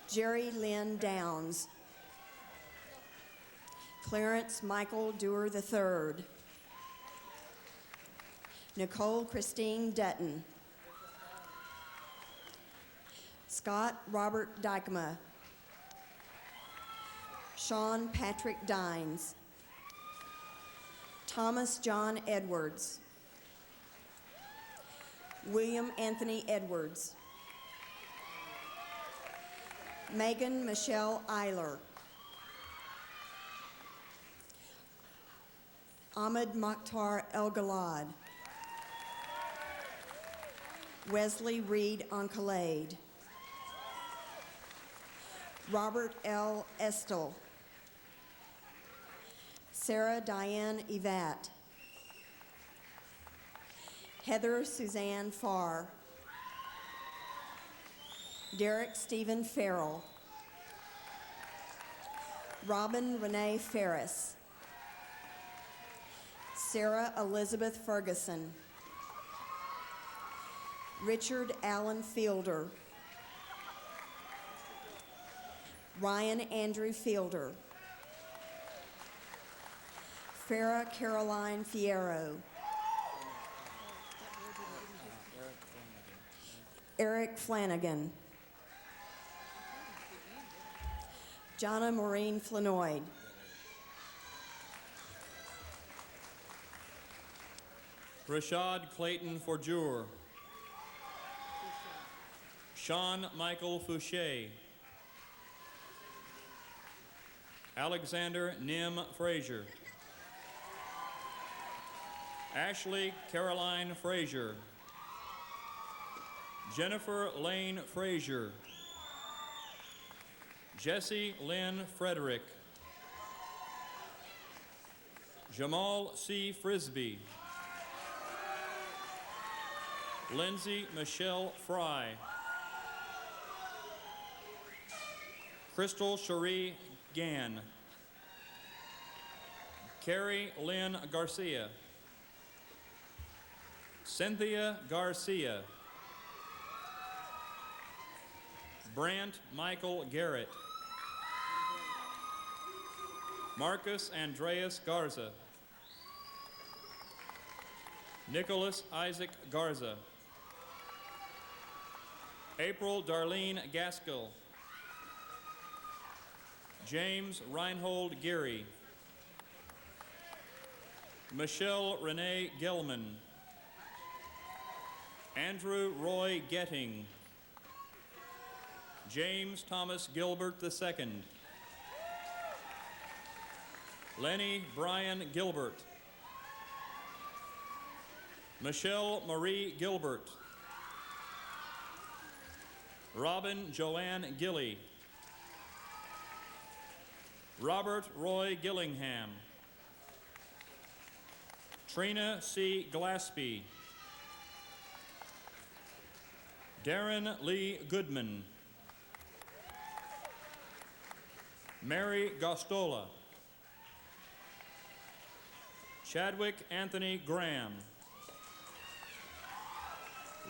Jerry Lynn Downs, Clarence Michael Dewar III, Nicole Christine Dutton, Scott Robert Dykema, Sean Patrick Dines, Thomas John Edwards, William Anthony Edwards, Megan Michelle Eiler, Ahmed Mokhtar El-Galad, Wesley Reed Onkalade, Robert L. Estel, Sarah Diane Evat, Heather Suzanne Farr, Derek Stephen Farrell, Robin Renee Ferris, Sarah Elizabeth Ferguson, Richard Allen Fielder, Ryan Andrew Fielder, Farah Caroline Fierro, Eric Flanagan, Jonna Maureen Flanoid, Rashad Clayton Forjur, Sean Michael Fouché, Alexander Nim Frazier, Ashley Caroline Frazier, Jennifer Lane Frazier, Jesse Lynn Frederick, Jamal C. Frisbee. Lindsay Michelle Fry. Crystal Cherie Gann. Carrie Lynn Garcia. Cynthia Garcia. Brant Michael Garrett. Marcus Andreas Garza. Nicholas Isaac Garza. April Darlene Gaskell. James Reinhold Geary. Michelle Renee Gelman. Andrew Roy Getting. James Thomas Gilbert II. Lenny Brian Gilbert. Michelle Marie Gilbert. Robin Joanne Gilly. Robert Roy Gillingham. Trina C. Glaspie. Darren Lee Goodman. Mary Gostola. Chadwick Anthony Graham.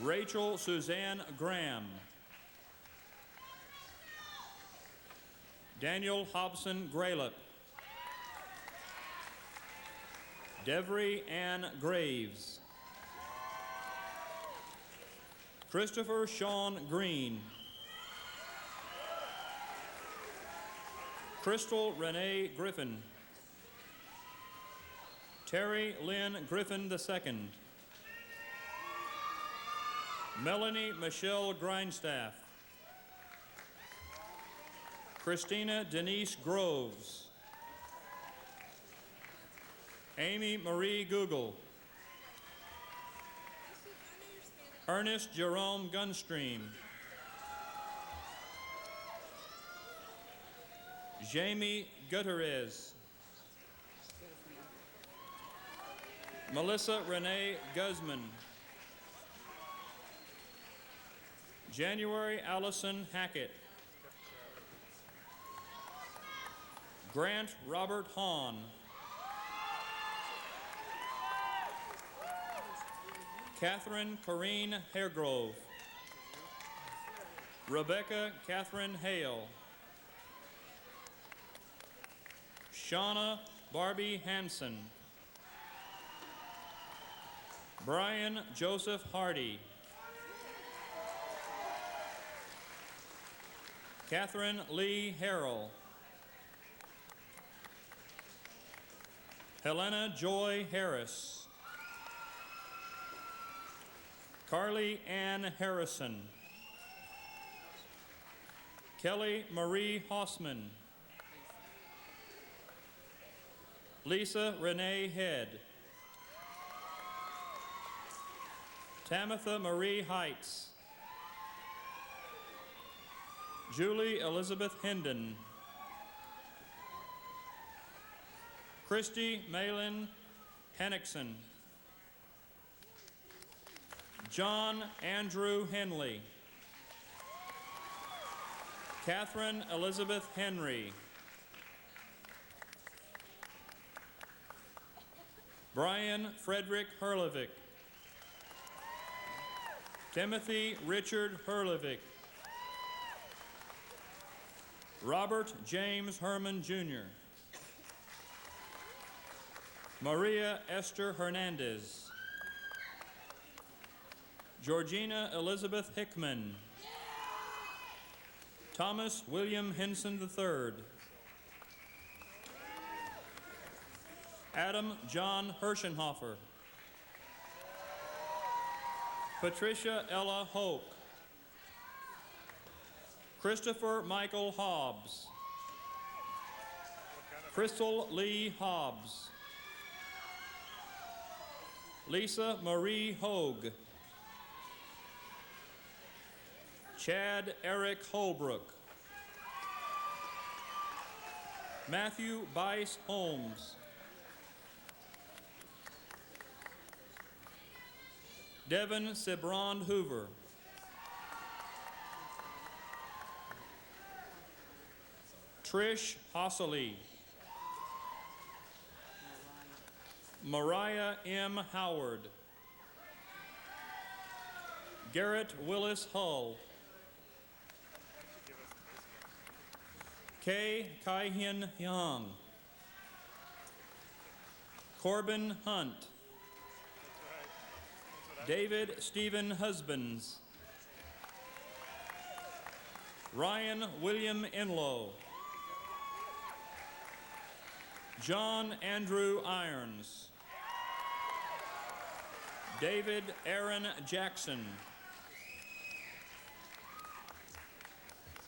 Rachel Suzanne Graham. Daniel Hobson Graylip. Devry Ann Graves. Christopher Sean Green. Crystal Renee Griffin. Terry Lynn Griffin II. Melanie Michelle Grindstaff. Christina Denise Groves. Amy Marie Google. Ernest Jerome Gunstream. Jamie Gutierrez. Melissa Renee Guzman. January Allison Hackett. Grant Robert Hahn. Catherine Corrine Hairgrove. Rebecca Catherine Hale. Shauna Barbie Hansen. Brian Joseph Hardy. Catherine Lee Harrell. Helena Joy Harris. Carly Ann Harrison. Kelly Marie Hossman. Lisa Renee Head. Tamitha Marie Heights. Julie Elizabeth Hendon. Christy Malin Hennickson. John Andrew Henley. Catherine Elizabeth Henry. Brian Frederick Herlevick. Timothy Richard Herlevick. Robert James Herman Jr. Maria Esther Hernandez. Georgina Elizabeth Hickman. Thomas William Henson III. Adam John Hirschenhofer. Patricia Ella Hoke. Christopher Michael Hobbs. Crystal Lee Hobbs. Lisa Marie Hogue. Chad Eric Holbrook. Matthew Bice Holmes. Devin Sibrand Hoover. Trish Hossley. Mariah M. Howard. Garrett Willis Hull. Kay Kai-Hin Young. Corbin Hunt. David Stephen Husbands. Ryan William Enlow. John Andrew Irons. David Aaron Jackson.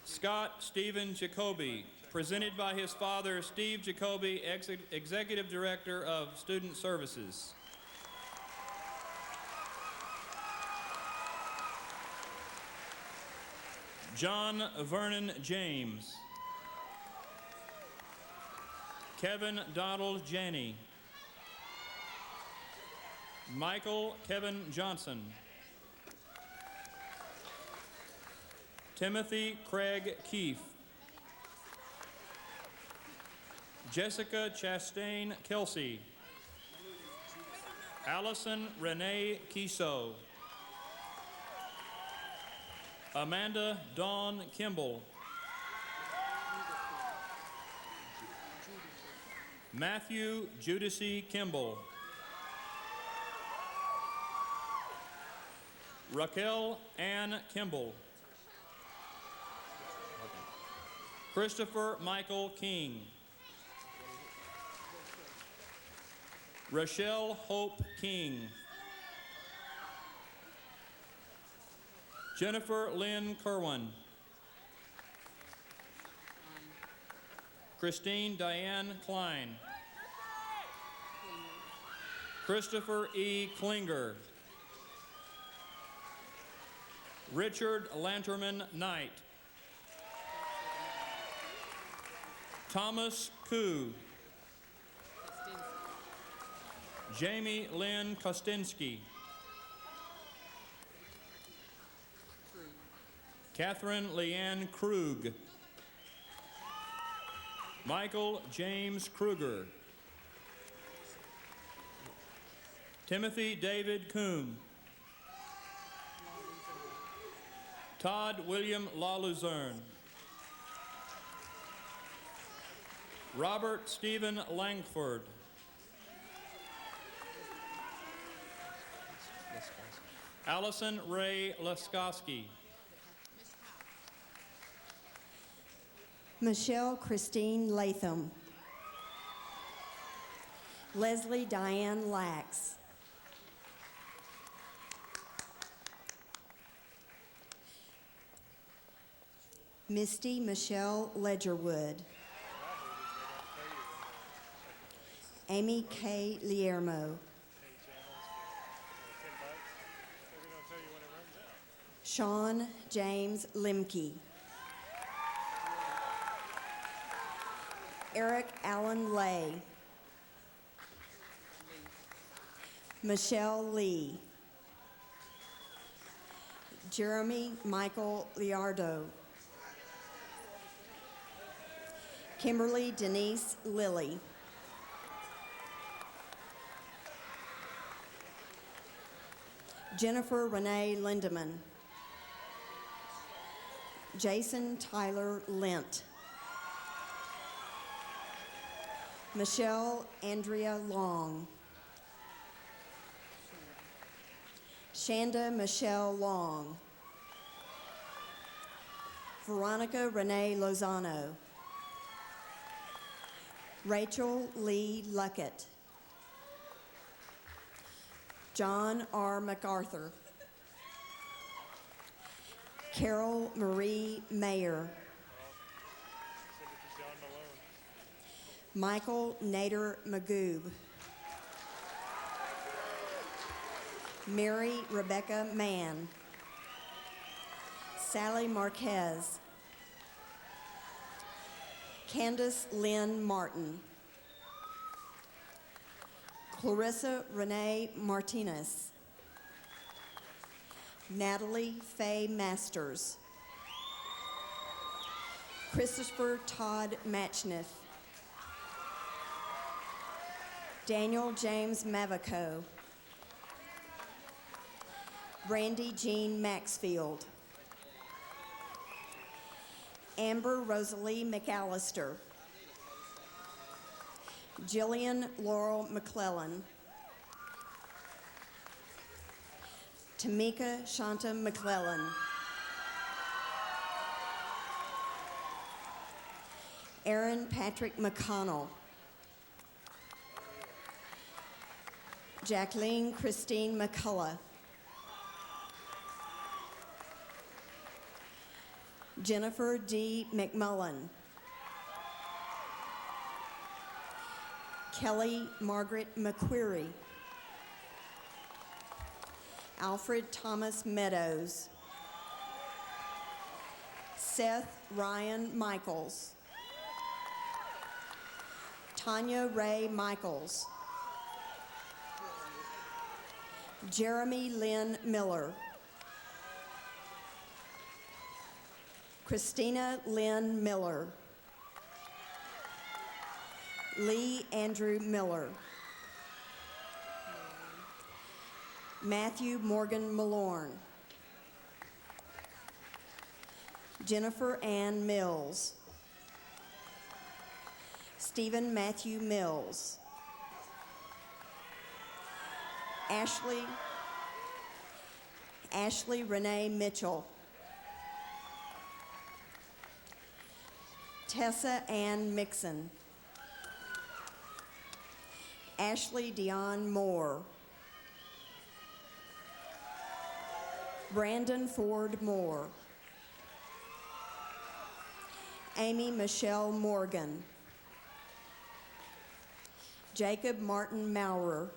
Scott Stephen Jacoby, presented by his father, Steve Jacoby, Executive Director of Student Services. John Vernon James. Kevin Donald Janney. Michael Kevin Johnson. Timothy Craig Keefe. Jessica Chastain Kelsey. Allison Renee Kiso. Amanda Dawn Kimball. Matthew Judici Kimball. Raquel Ann Kimball. Christopher Michael King. Rochelle Hope King. Jennifer Lynn Kerwin. Christine Diane Klein. Christopher E. Klinger. Richard Lanterman Knight. Thomas Koo. Jamie Lynn Kostinsky. Catherine Leanne Krug. Michael James Kruger. Timothy David Coombe. Todd William LaLuzerne. Robert Stephen Langford. Allison Ray Laskowski. Michelle Christine Latham. Leslie Diane Lax. Misty Michelle Ledgerwood. Amy K. Liermo. Sean James Limke. Eric Allen Lay. Michelle Lee. Jeremy Michael Liardo. Kimberly Denise Lilly. Jennifer Renee Lindeman. Jason Tyler Lent. Michelle Andrea Long. Shanda Michelle Long. Veronica Renee Lozano. Rachel Lee Luckett. John R. MacArthur. Carol Marie Mayer. Michael Nader Magoob. Mary Rebecca Mann. Sally Marquez. Candace Lynn Martin. Clarissa Renee Martinez. Natalie Faye Masters. Christopher Todd Matchniff. Daniel James Mavico. Brandy Jean Maxfield. Amber Rosalie McAllister. Jillian Laurel McClellan. Tamika Shanta McClellan. Aaron Patrick McConnell. Jacqueline Christine McCullough. Jennifer D. McMullen. Kelly Margaret McQuarrie. Alfred Thomas Meadows. Seth Ryan Michaels. Tanya Ray Michaels. Jeremy Lynn Miller. Christina Lynn Miller. Lee Andrew Miller. Matthew Morgan Malorn. Jennifer Ann Mills. Stephen Matthew Mills. Ashley Renee Mitchell. Tessa Ann Mixon. Ashley Dion Moore. Brandon Ford Moore. Amy Michelle Morgan. Jacob Martin Maurer.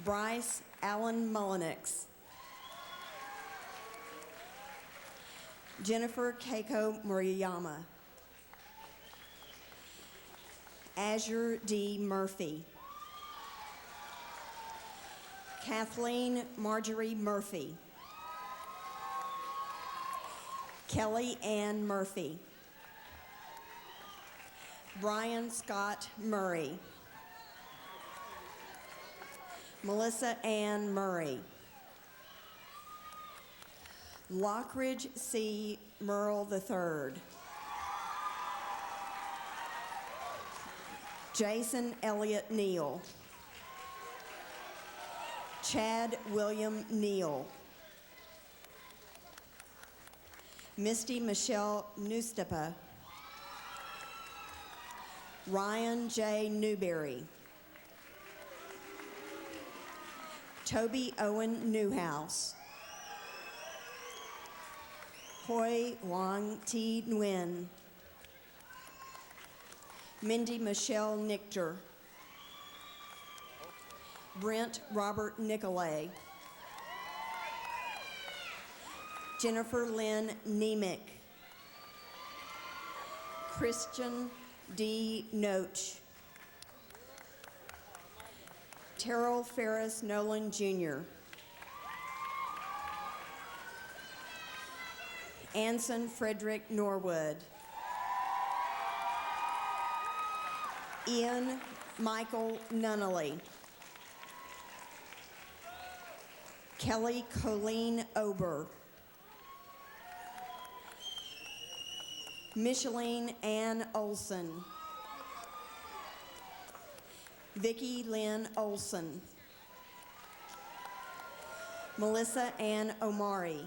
Bryce Allen Mullenix. Jennifer Keiko Murayama. Azure D. Murphy. Kathleen Marjorie Murphy. Kelly Ann Murphy. Brian Scott Murray. Melissa Ann Murray. Lockridge C. Merle III. Jason Elliott Neal. Chad William Neal. Misty Michelle Newstepa. Ryan J. Newberry. Toby Owen Newhouse. Hoi Wang T. Nguyen. Mindy Michelle Nichter. Brent Robert Nicolay. Jennifer Lynn Nemick. Christian D. Noach. Terrell Ferris Nolan Jr. Anson Frederick Norwood. Ian Michael Nunnally. Kelly Colleen Ober. Micheline Ann Olson. Vicki Lynn Olson. Melissa Ann Omari.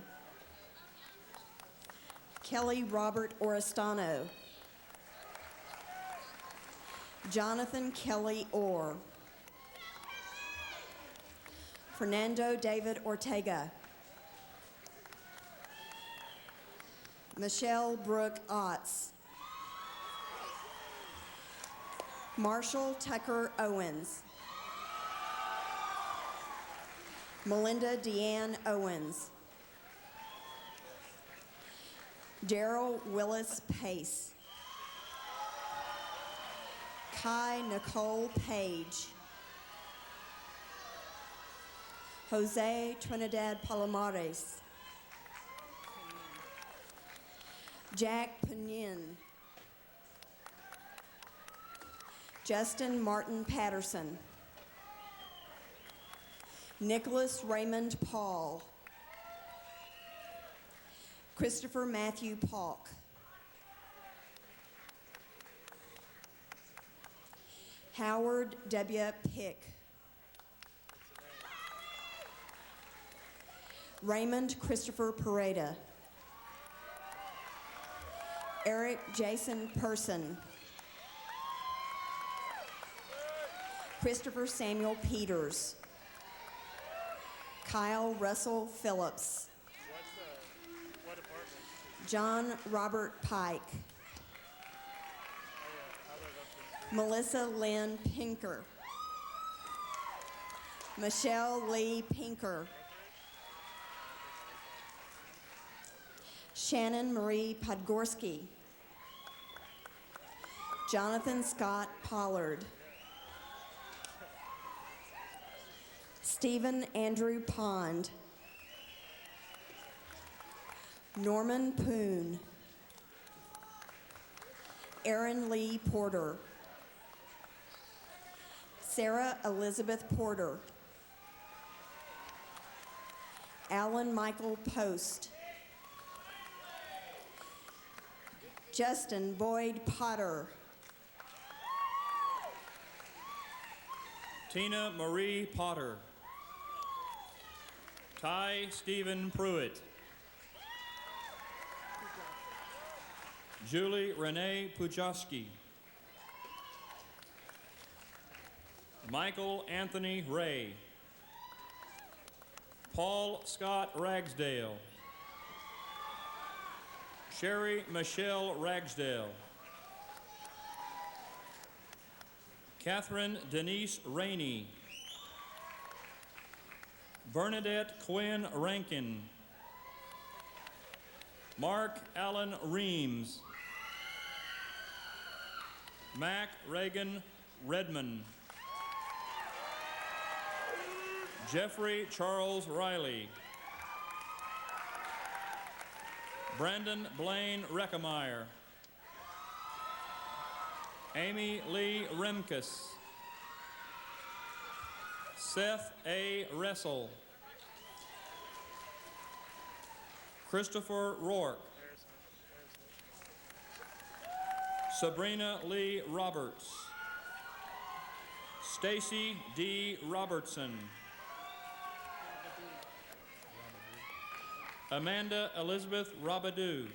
Kelly Robert Oristano. Jonathan Kelly Orr. Fernando David Ortega. Michelle Brooke Otts. Marshall Tucker Owens. Melinda Deanne Owens. Daryl Willis Pace. Kai Nicole Page. Jose Trinidad Palomares. Jack Pinion. Justin Martin Patterson. Nicholas Raymond Paul. Christopher Matthew Paulk. Howard W. Pick. Raymond Christopher Pareda. Eric Jason Person. Christopher Samuel Peters. Kyle Russell Phillips. What department? John Robert Pike. Melissa Lynn Pinker. Michelle Lee Pinker. Shannon Marie Podgorski. Jonathan Scott Pollard. Stephen Andrew Pond. Norman Poon. Aaron Lee Porter. Sarah Elizabeth Porter. Alan Michael Post. Justin Boyd Potter. Tina Marie Potter. Ty Stephen Pruitt. Julie Renee Pujoski. Michael Anthony Ray. Paul Scott Ragsdale. Sherry Michelle Ragsdale. Catherine Denise Rainey. Bernadette Quinn Rankin. Mark Allen Reams. Mac Reagan Redmond. Jeffrey Charles Riley. Brandon Blaine Reckemeyer. Amy Lee Remkus. Seth A. Ressel. Christopher Rourke. Sabrina Lee Roberts. Stacy D. Robertson. Amanda Elizabeth Robidoux.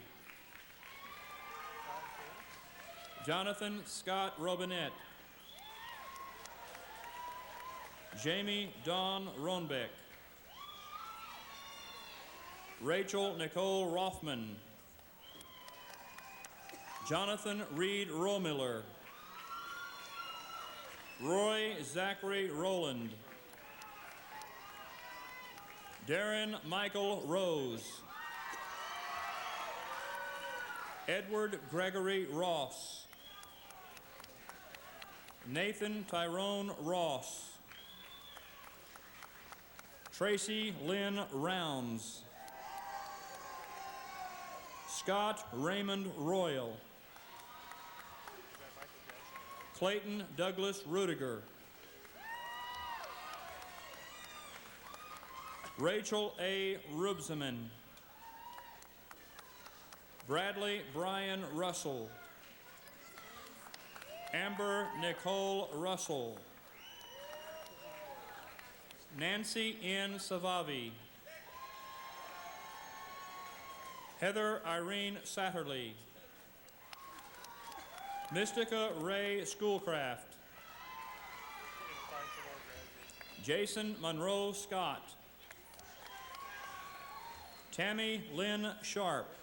Jonathan Scott Robinette. Jamie Dawn Ronbeck. Rachel Nicole Rothman. Jonathan Reed Romiller. Roy Zachary Rowland. Darren Michael Rose. Edward Gregory Ross. Nathan Tyrone Ross. Tracy Lynn Rounds. Scott Raymond Royal. Clayton Douglas Rudiger. Rachel A. Rubseman. Bradley Brian Russell. Amber Nicole Russell. Nancy N. Savavi. Heather Irene Satterley. Mystica Ray Schoolcraft. Jason Monroe Scott. Tammy Lynn Sharp.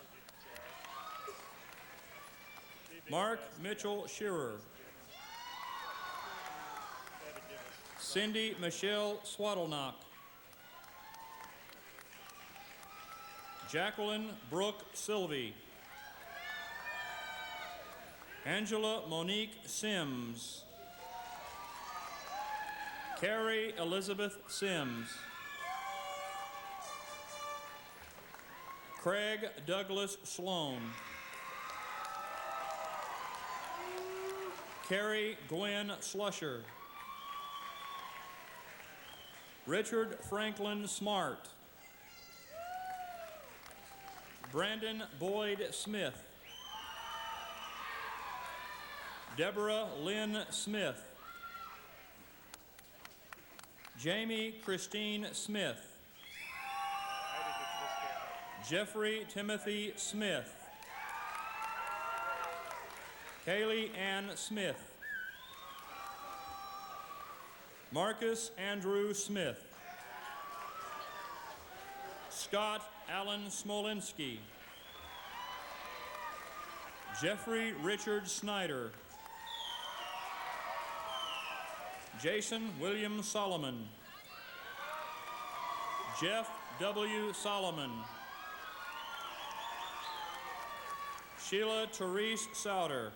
Mark Mitchell Shearer. Cindy Michelle Swaddlenock. Jacqueline Brooke Sylvie. Angela Monique Sims. Carrie Elizabeth Sims. Craig Douglas Sloan. Carrie Gwen Slusher. Richard Franklin Smart. Brandon Boyd Smith. Deborah Lynn Smith. Jamie Christine Smith. Jeffrey Timothy Smith. Kaylee Ann Smith. Marcus Andrew Smith. Scott Allen Smolinski. Jeffrey Richard Snyder. Jason William Solomon. Jeff W. Solomon. Sheila Therese Souter.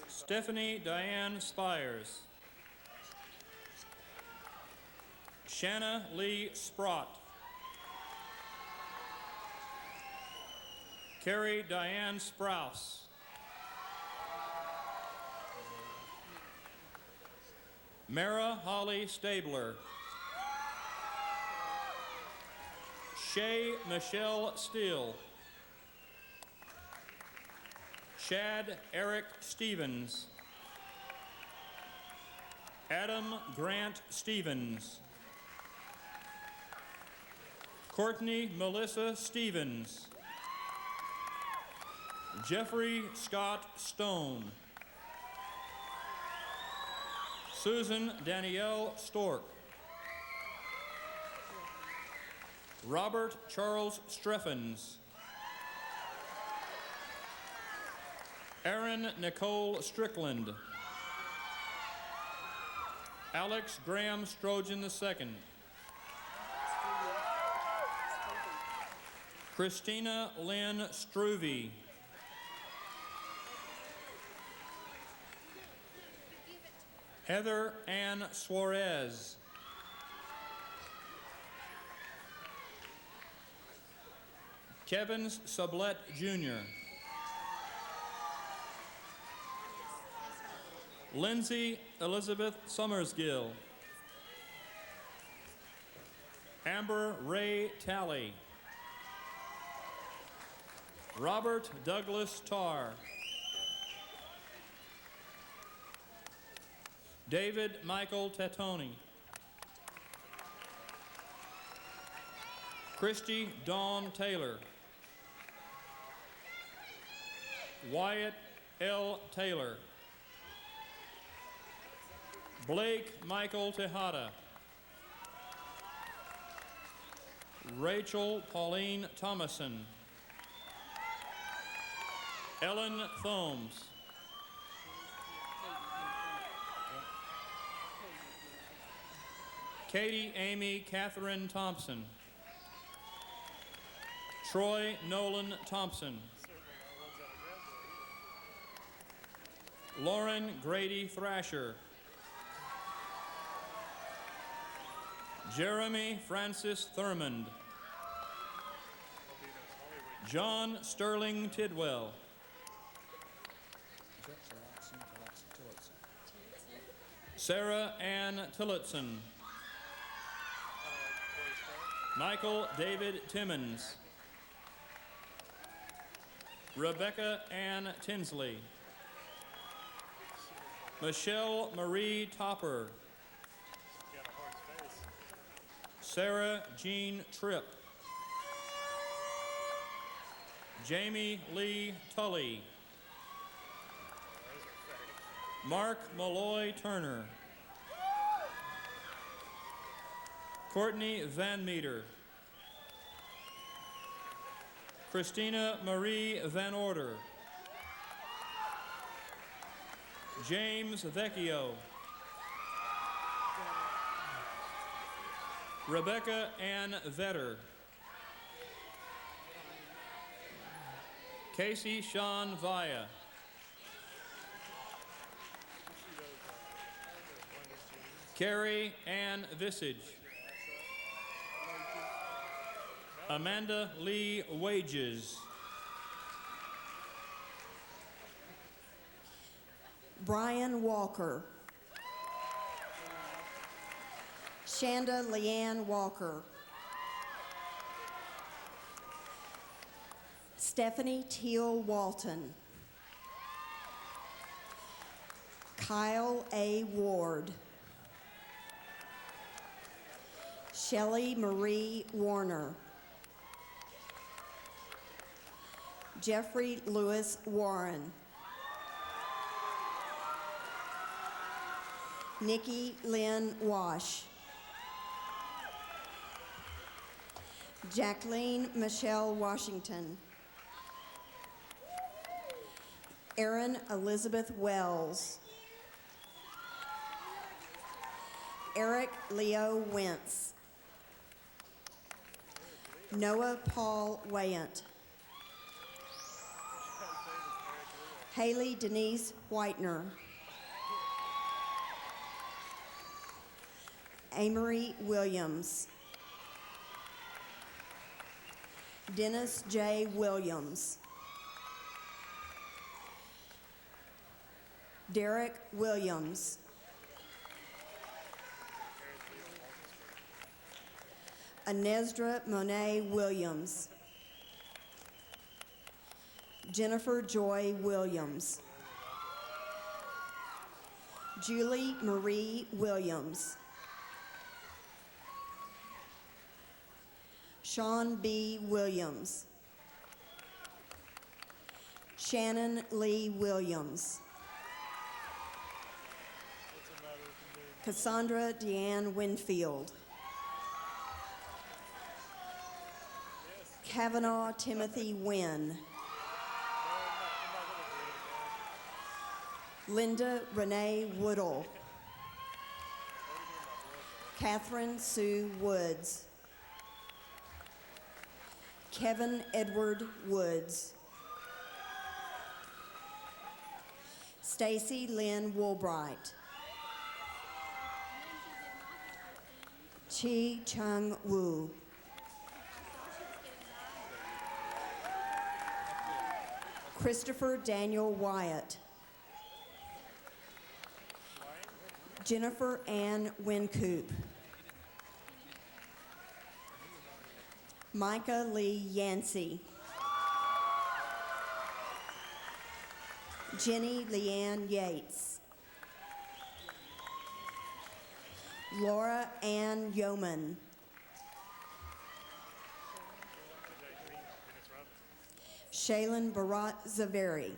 Stephanie Diane Spires. Shanna Lee Sprott. Carrie Diane Sprouse. Mara Holly Stabler. Shay Michelle Steele. Shad Eric Stevens. Adam Grant Stevens. Courtney Melissa Stevens. Jeffrey Scott Stone. Susan Danielle Stork. Robert Charles Streffens. Erin Nicole Strickland. Alex Graham Strojan II. Christina Lynn Struve. Heather Ann Suarez. Kevin Sublette Jr. Lindsay Elizabeth Summersgill. Amber Ray Talley. Robert Douglas Tarr. David Michael Tatoni. Christy Dawn Taylor. Wyatt L. Taylor. Blake Michael Tejada. Rachel Pauline Thomason. Ellen Thomes. Katie Amy Catherine Thompson. Troy Nolan Thompson. Lauren Grady Thrasher. Jeremy Francis Thurmond. John Sterling Tidwell. Sarah Ann Tillotson. Michael David Timmons. Rebecca Ann Tinsley. Michelle Marie Topper. Sarah Jean Tripp. Jamie Lee Tully. Mark Malloy Turner. Courtney Van Meter. Christina Marie Van Order. James Vecchio. Rebecca Ann Vetter. Casey Sean Vaya. Carrie Ann Visage. Amanda Lee Wages. Brian Walker. Shanda Leanne Walker. Stephanie Teal Walton. Kyle A. Ward. Shelley Marie Warner. Jeffrey Lewis Warren. Nikki Lynn Wash. Jacqueline Michelle Washington. Erin Elizabeth Wells. Eric Leo Wentz. Noah Paul Wayant. Haley Denise Whitener. Amory Williams. Dennis J. Williams. Derek Williams. Anezdra Monet Williams. Jennifer Joy Williams. Julie Marie Williams. Sean B. Williams. Shannon Lee Williams. Cassandra Deanne Winfield. Kavanaugh Timothy Wynn. Linda Renee Woodall. Catherine Sue Woods. Kevin Edward Woods. Stacy Lynn Woolbright. Chi Chung Woo. Christopher Daniel Wyatt. Jennifer Ann Wincoop. Micah Lee Yancey. Jenny Leanne Yates. Laura Ann Yeoman. Shaylin Barat Zaveri.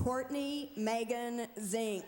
Courtney Megan Zink.